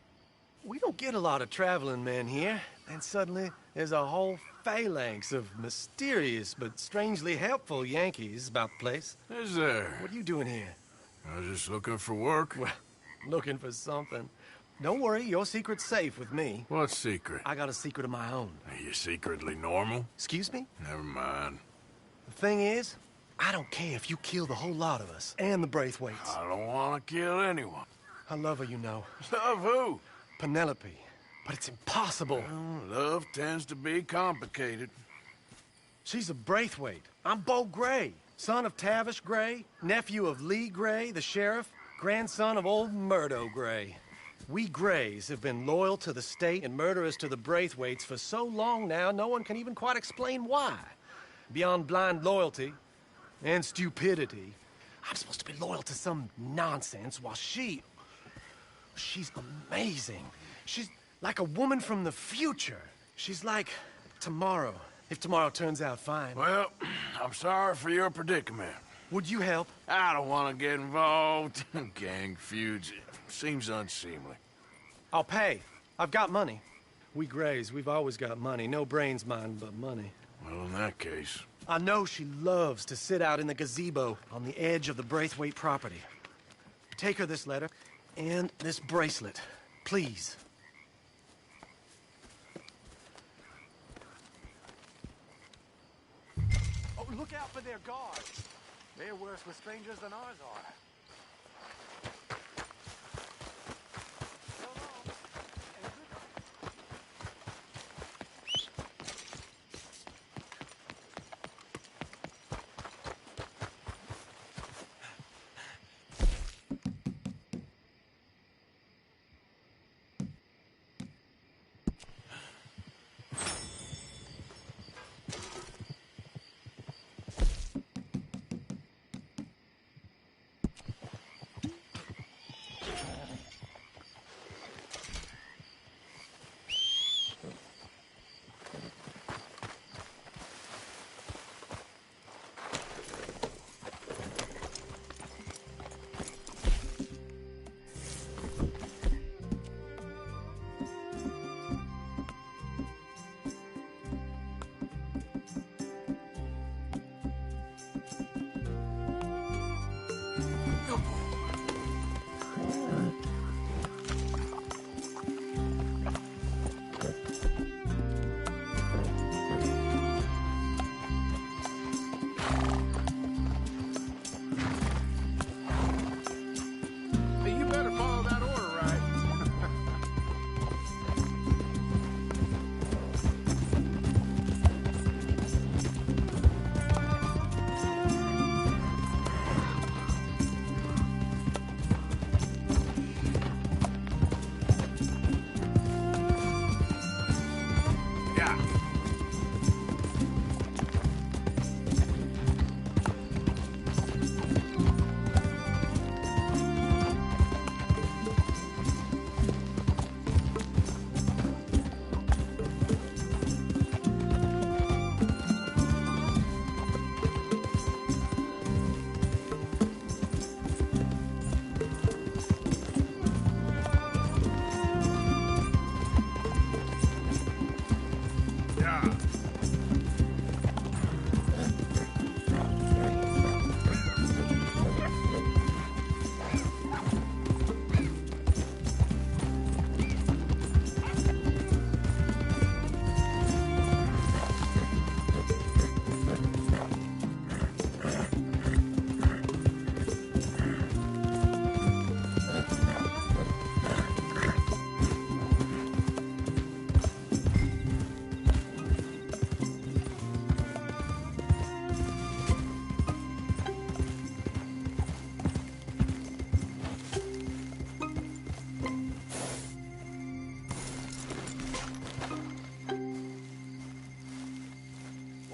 We don't get a lot of traveling men here, and suddenly there's a whole phalanx of mysterious but strangely helpful Yankees about the place. Is there? What are you doing here? I was just looking for work. Well, looking for something. Don't worry, your secret's safe with me. What secret? I got a secret of my own. Are you secretly normal? Excuse me? Never mind. The thing is, I don't care if you kill the whole lot of us, and the Braithwaites. I don't want to kill anyone. I love her, you know. Love who? Penelope. But it's impossible. Well, love tends to be complicated. She's a Braithwaite. I'm Beau Gray, son of Tavish Gray, nephew of Lee Gray, the sheriff, grandson of old Murdo Gray. We Grays have been loyal to the state and murderous to the Braithwaites for so long now, no one can even quite explain why. Beyond blind loyalty and stupidity, I'm supposed to be loyal to some nonsense while she's amazing. She's like a woman from the future. She's like tomorrow, if tomorrow turns out fine. Well, I'm sorry for your predicament. Would you help? I don't want to get involved. Gang feuds. Seems unseemly. I'll pay. I've got money. We Grays, we've always got money. No brains, mind, but money. Well, in that case... I know she loves to sit out in the gazebo on the edge of the Braithwaite property. Take her this letter and this bracelet, please. Oh, look out for their guards. They're worse with strangers than ours are.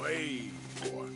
Way more.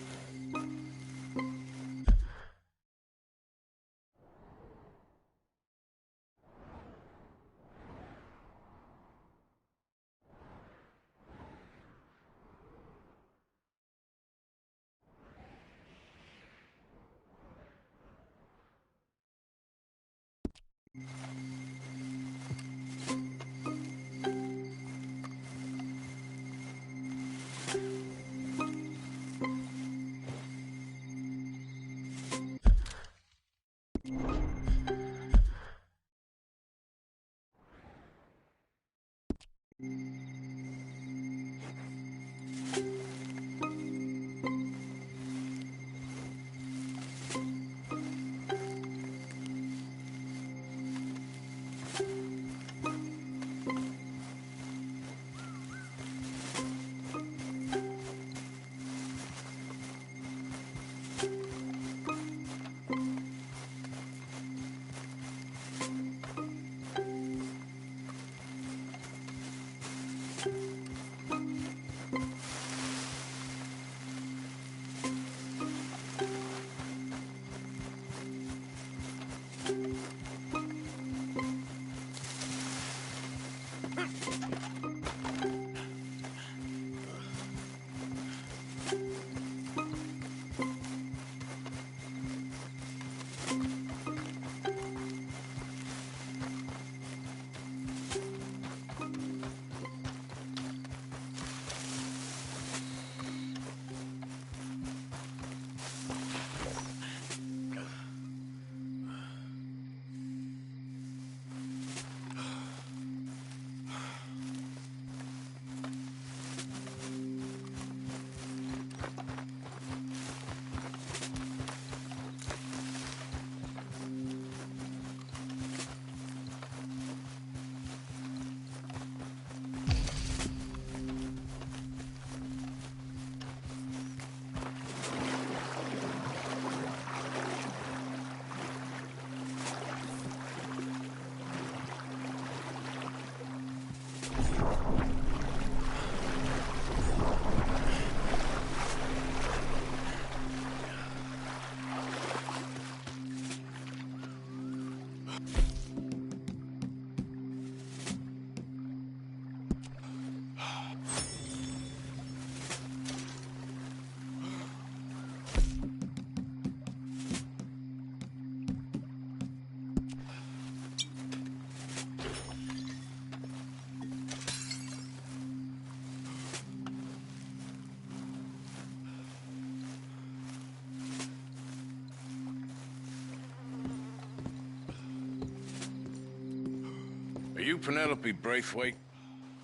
Are you Penelope Braithwaite?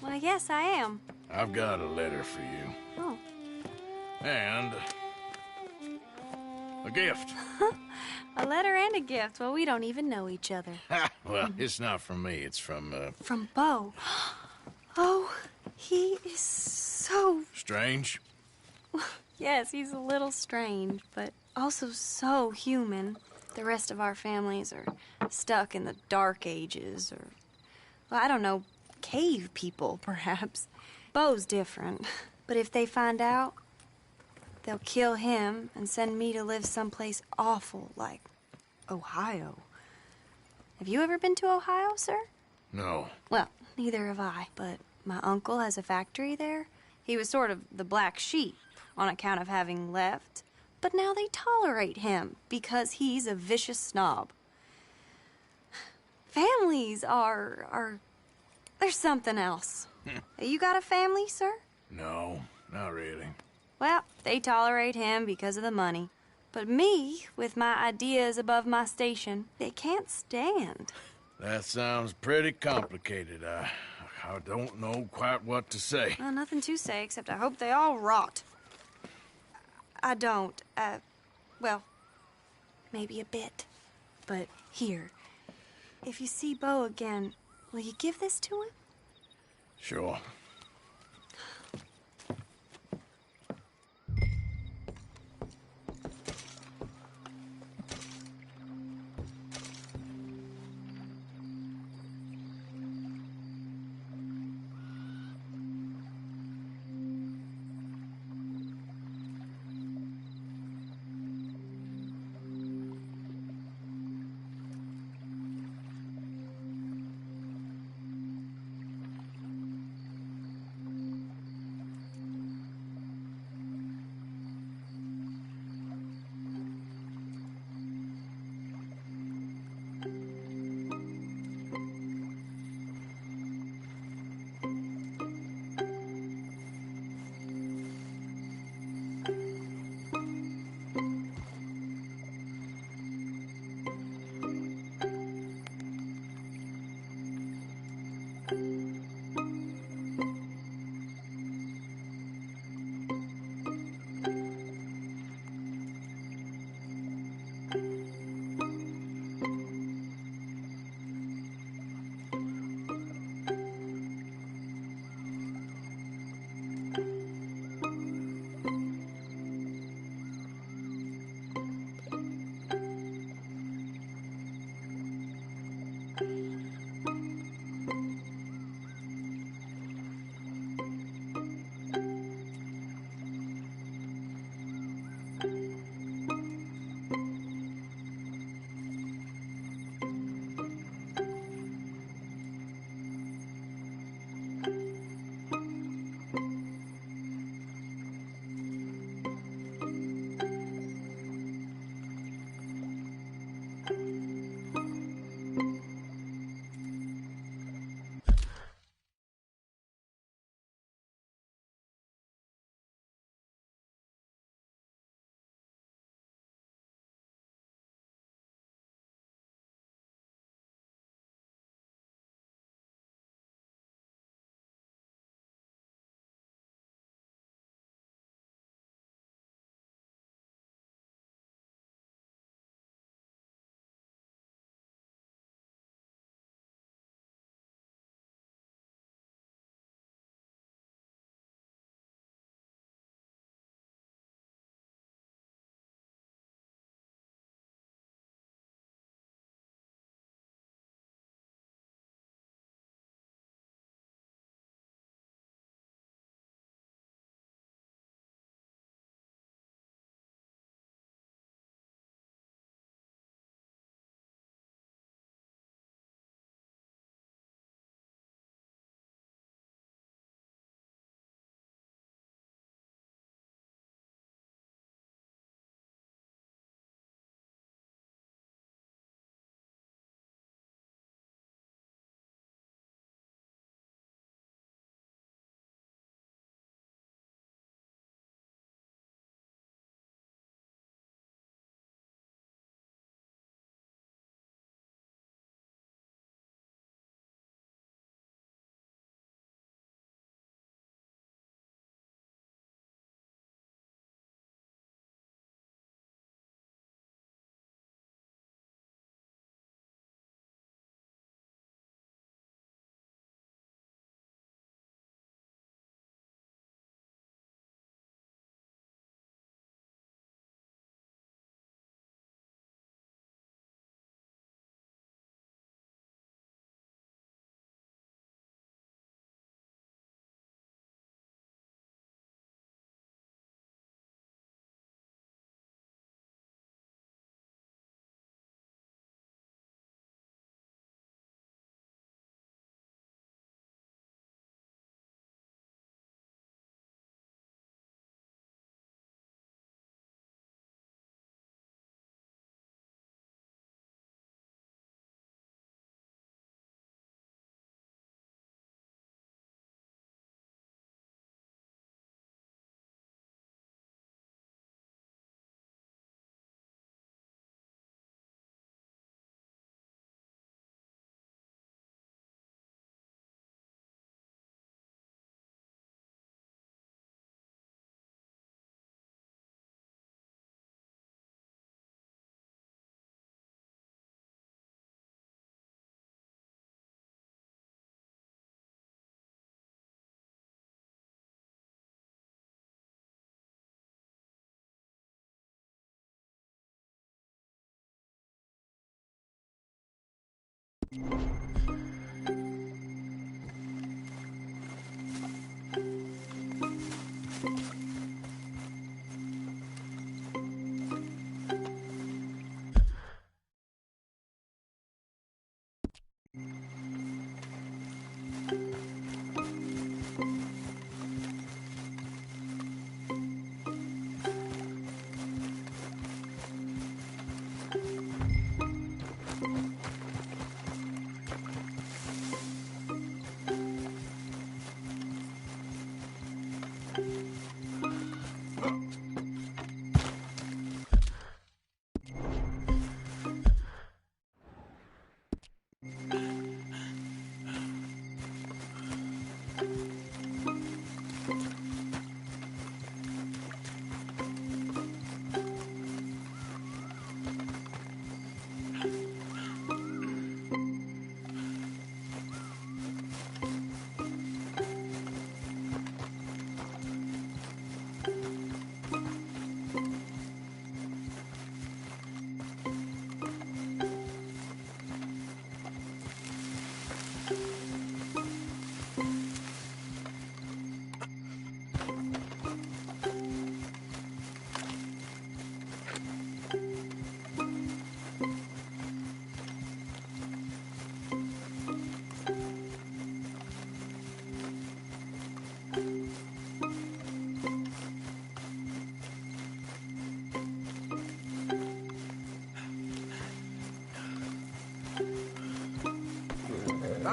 Well, yes, I am. I've got a letter for you. Oh. And a gift. A letter and a gift. Well, we don't even know each other. Well, it's not from me. It's from, From Beau. Oh, he is so... Strange? Yes, he's a little strange, but also so human. The rest of our families are stuck in the Dark Ages, or, well, I don't know, cave people, perhaps. Beau's different. But if they find out, they'll kill him and send me to live someplace awful like Ohio. Have you ever been to Ohio, sir? No. Well, neither have I, but my uncle has a factory there. He was sort of the black sheep on account of having left, but now they tolerate him because he's a vicious snob. Families are there's something else. You got a family, sir? No, not really. Well, they tolerate him because of the money. But me, with my ideas above my station, they can't stand. That sounds pretty complicated. I don't know quite what to say. Well, nothing to say, except I hope they all rot. I don't. Well, maybe a bit. But here, if you see Beau again, will you give this to him? Sure.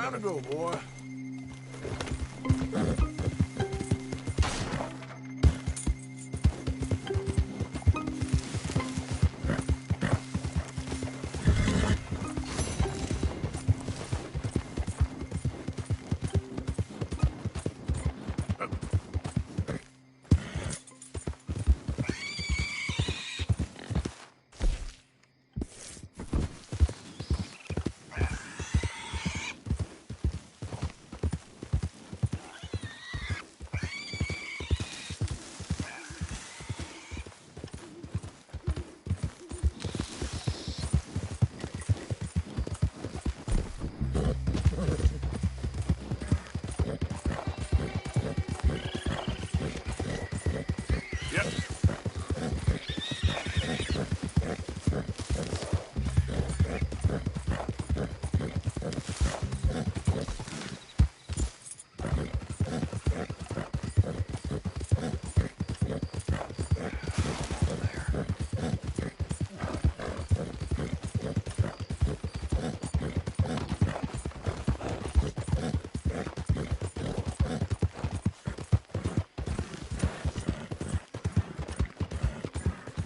Time to go, boy.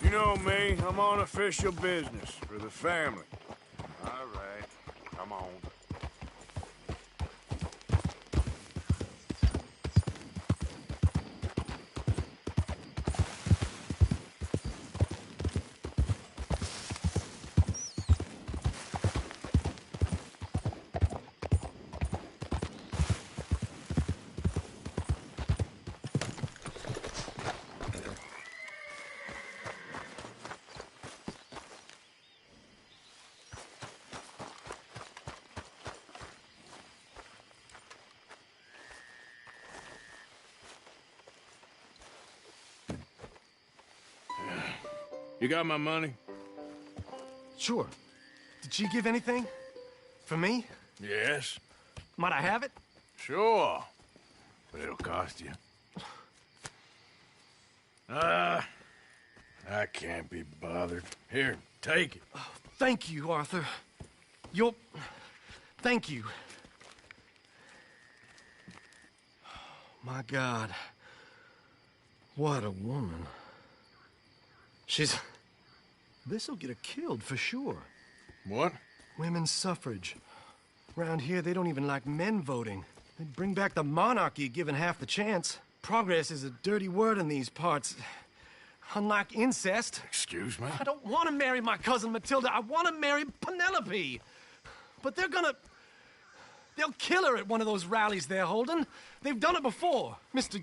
You know me, I'm on official business for the family. All right, come on. You got my money? Sure. Did she give anything? For me? Yes. Might I have it? Sure. But it'll cost you. I can't be bothered. Here, take it. Oh, thank you, Arthur. Thank you. My God. What a woman. This'll get her killed for sure. What? Women's suffrage. Around here, they don't even like men voting. They'd bring back the monarchy given half the chance. Progress is a dirty word in these parts. Unlike incest. Excuse me? I don't want to marry my cousin Matilda. I want to marry Penelope. But they'll kill her at one of those rallies they're holding. They've done it before. Mister,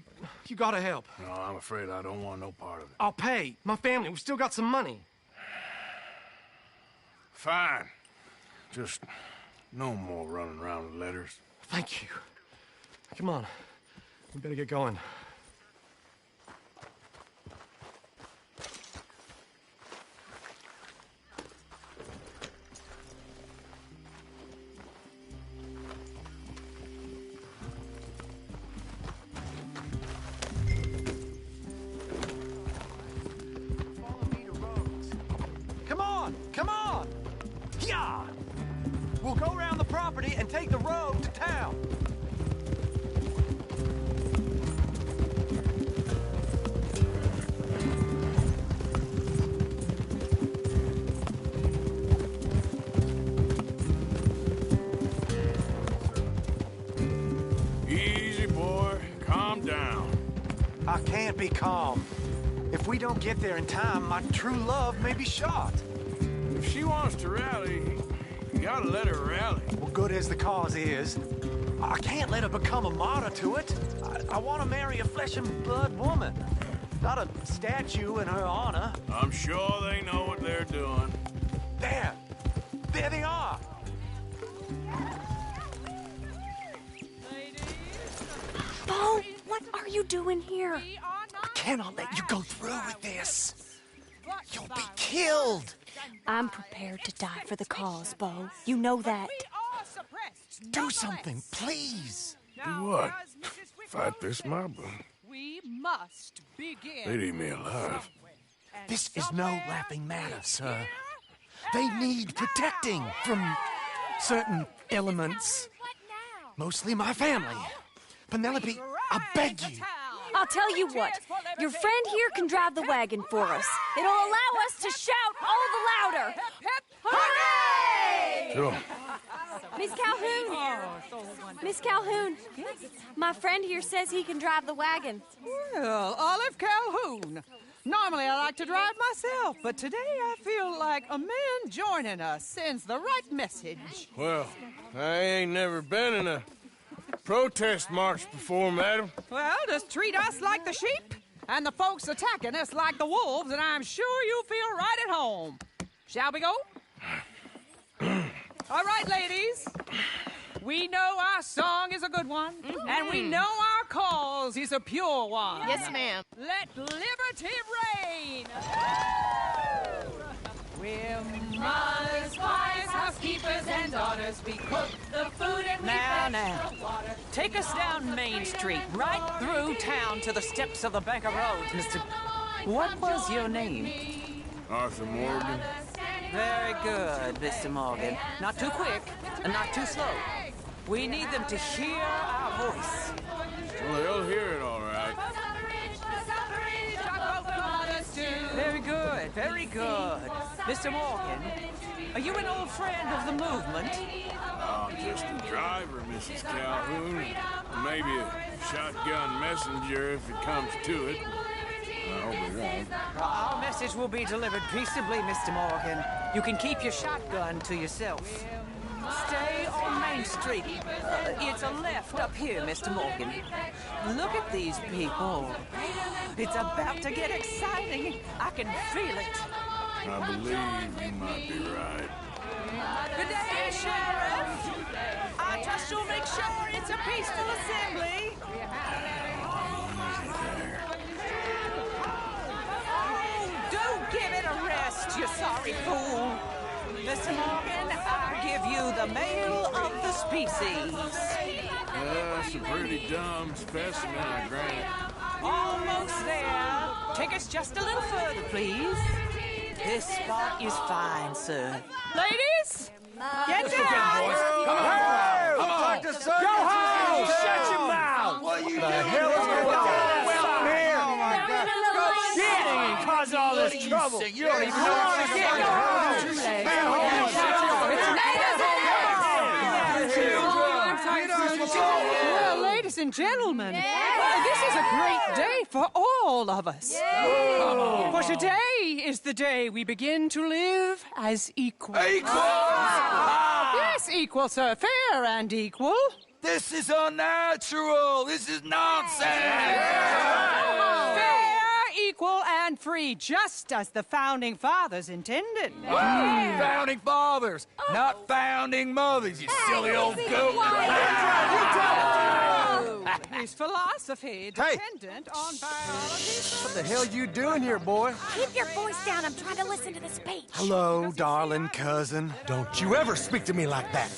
you gotta help. No, I'm afraid I don't want no part of it. I'll pay. My family, we've still got some money. Fine. Just no more running around with letters. Thank you. Come on. We better get going. Come on! Yeah! We'll go around the property and take the road to town. Easy, boy. Calm down. I can't be calm. If we don't get there in time, my true love may be shot. If she wants to rally, you gotta let her rally. Well, good as the cause is, I can't let her become a martyr to it. I want to marry a flesh and blood woman, not a statue in her honor. I'm sure they know what they're doing. There they are. Beau, what are you doing here? I cannot let you go through with this. You'll be killed. I'm prepared to die for the cause, Beau. You know that. Do something, please. Do what? Fight this mob? We must begin. They'd eat me alive. This is no laughing matter, sir. They need protecting from certain elements. Mostly my family. Penelope, I beg you. I'll tell you what. Your friend here can drive the wagon for us. It'll allow us to shout all the louder. Hooray! Sure. Miss Calhoun! Miss Calhoun, my friend here says he can drive the wagon. Well, Olive Calhoun. Normally I like to drive myself, but today I feel like a man joining us sends the right message. Well, I ain't never been in a protest march before, madam. Well, just treat us like the sheep, and the folks attacking us like the wolves, and I'm sure you'll feel right at home. Shall we go? All right, ladies. We know our song is a good one, and we know our cause is a pure one. Yes, ma'am. Let liberty reign! We're mothers, wives, housekeepers, and daughters. We cook the food and we fetch the water. Take us down Main Street, right through town to the steps of the Bank of Roads, Mr. What was your name? Arthur Morgan. Very good, Mr. Morgan. Not too quick, and not too slow. We need them to hear our voice. Well, they'll hear it all right. Very good, very good. Mr. Morgan, are you an old friend of the movement? I'm just a driver, Mrs. Calhoun. Maybe a shotgun messenger if it comes to it. I hope it won't. Our message will be delivered peaceably, Mr. Morgan. You can keep your shotgun to yourself. Stay on Main Street. It's a left up here, Mr. Morgan. Look at these people. It's about to get exciting. I can feel it. I believe you might be right. Good day, Sheriff. I trust you'll make sure it's a peaceful assembly. Oh, do give it a rest, you sorry fool. Mr. Morgan, I give you the male of the species. That's a pretty dumb specimen, I grant. Almost there. Take us just a little further, please. This spot is fine, sir. Ladies, get down! Come on! Go home! Shut your mouth! What the hell is going on here? Oh, my God. Shit! Ain't causing all this trouble. You don't even know what you're Well, ladies and gentlemen, this is a great day for all of us. For today is the day we begin to live as equals. Equal? Yes, equal, sir. Fair and equal. This is unnatural. This is nonsense. Fair, equal, and free, just as the Founding Fathers intended. Founding Fathers, not founding mothers, you silly old goat. His philosophy dependent on biology. What the hell you doing here, boy? Keep your voice down. I'm trying to listen to the speech. Hello, darling cousin. Don't you ever speak to me like that.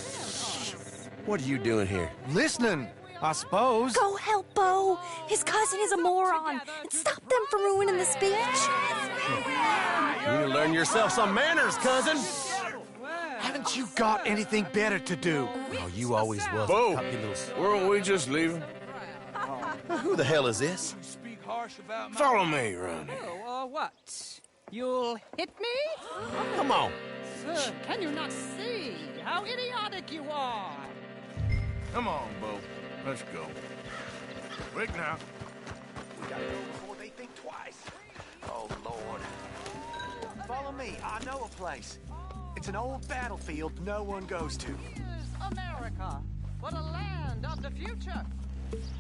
What are you doing here? Listening, I suppose. Go help Beau. His cousin is a moron. And stop them from ruining the speech. You need to learn yourself some manners, cousin. Haven't you got anything better to do? Oh, you always was. Beau, weren't we just leaving? Who the hell is this? Follow me around here. Oh, what? You'll hit me? Come on. Sir, can you not see how idiotic you are? Come on, Beau. Let's go. Quick now. We gotta go before they think twice. Oh, Lord. Follow me. I know a place. It's an old battlefield no one goes to. This is America, but a land of the future.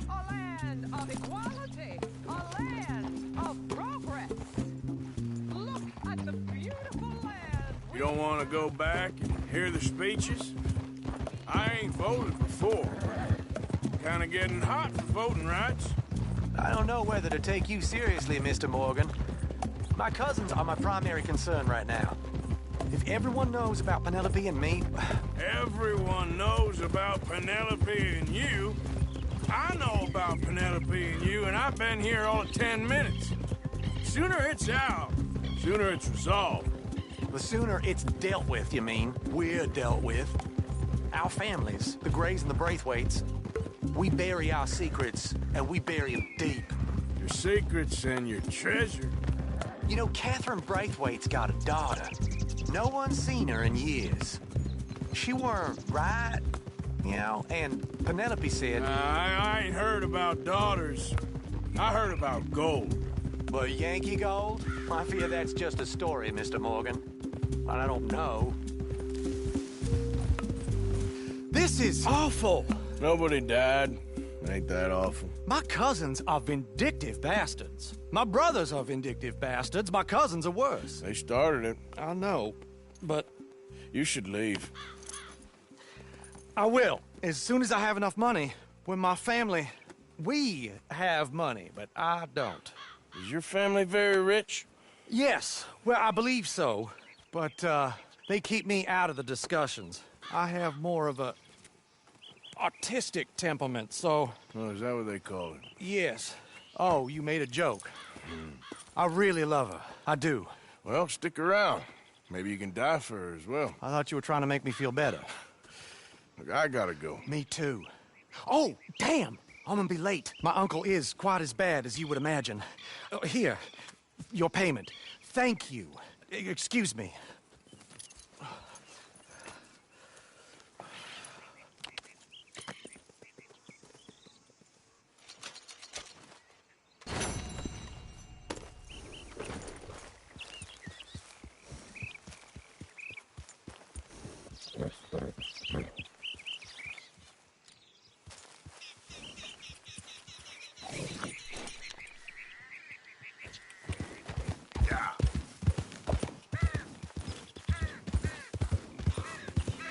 A land of equality. A land of progress. Look at the beautiful land. You don't want to go back and hear the speeches? I ain't voted before. Kind of getting hot for voting rights. I don't know whether to take you seriously, Mr. Morgan. My cousins are my primary concern right now. If everyone knows about Penelope and me... Everyone knows about Penelope and you. I know about Penelope and you, and I've been here all of 10 minutes. Sooner it's out, sooner it's resolved. The sooner it's dealt with, you mean? We're dealt with. Our families, the Grays and the Braithwaites, we bury our secrets, and we bury them deep. Your secrets and your treasure. You know, Catherine Braithwaite's got a daughter. No one's seen her in years. She weren't right, you know, and Penelope said... I ain't heard about daughters. I heard about gold. But Yankee gold? I fear that's just a story, Mr. Morgan. I don't know. This is awful. Nobody died. Ain't that awful? My cousins are vindictive bastards. My brothers are vindictive bastards. My cousins are worse. They started it. I know, but... You should leave. I will, as soon as I have enough money. When my family... We have money, but I don't. Is your family very rich? Yes, well, I believe so. But, they keep me out of the discussions. I have more of a... artistic temperament, so... Oh, is that what they call it? Yes. Oh, you made a joke. I really love her. I do. Well, stick around. Maybe you can die for her as well. I thought you were trying to make me feel better. Look, I gotta go. Me too. Oh, damn! I'm gonna be late. My uncle is quite as bad as you would imagine. Here, your payment. Thank you. Excuse me.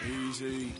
Easy.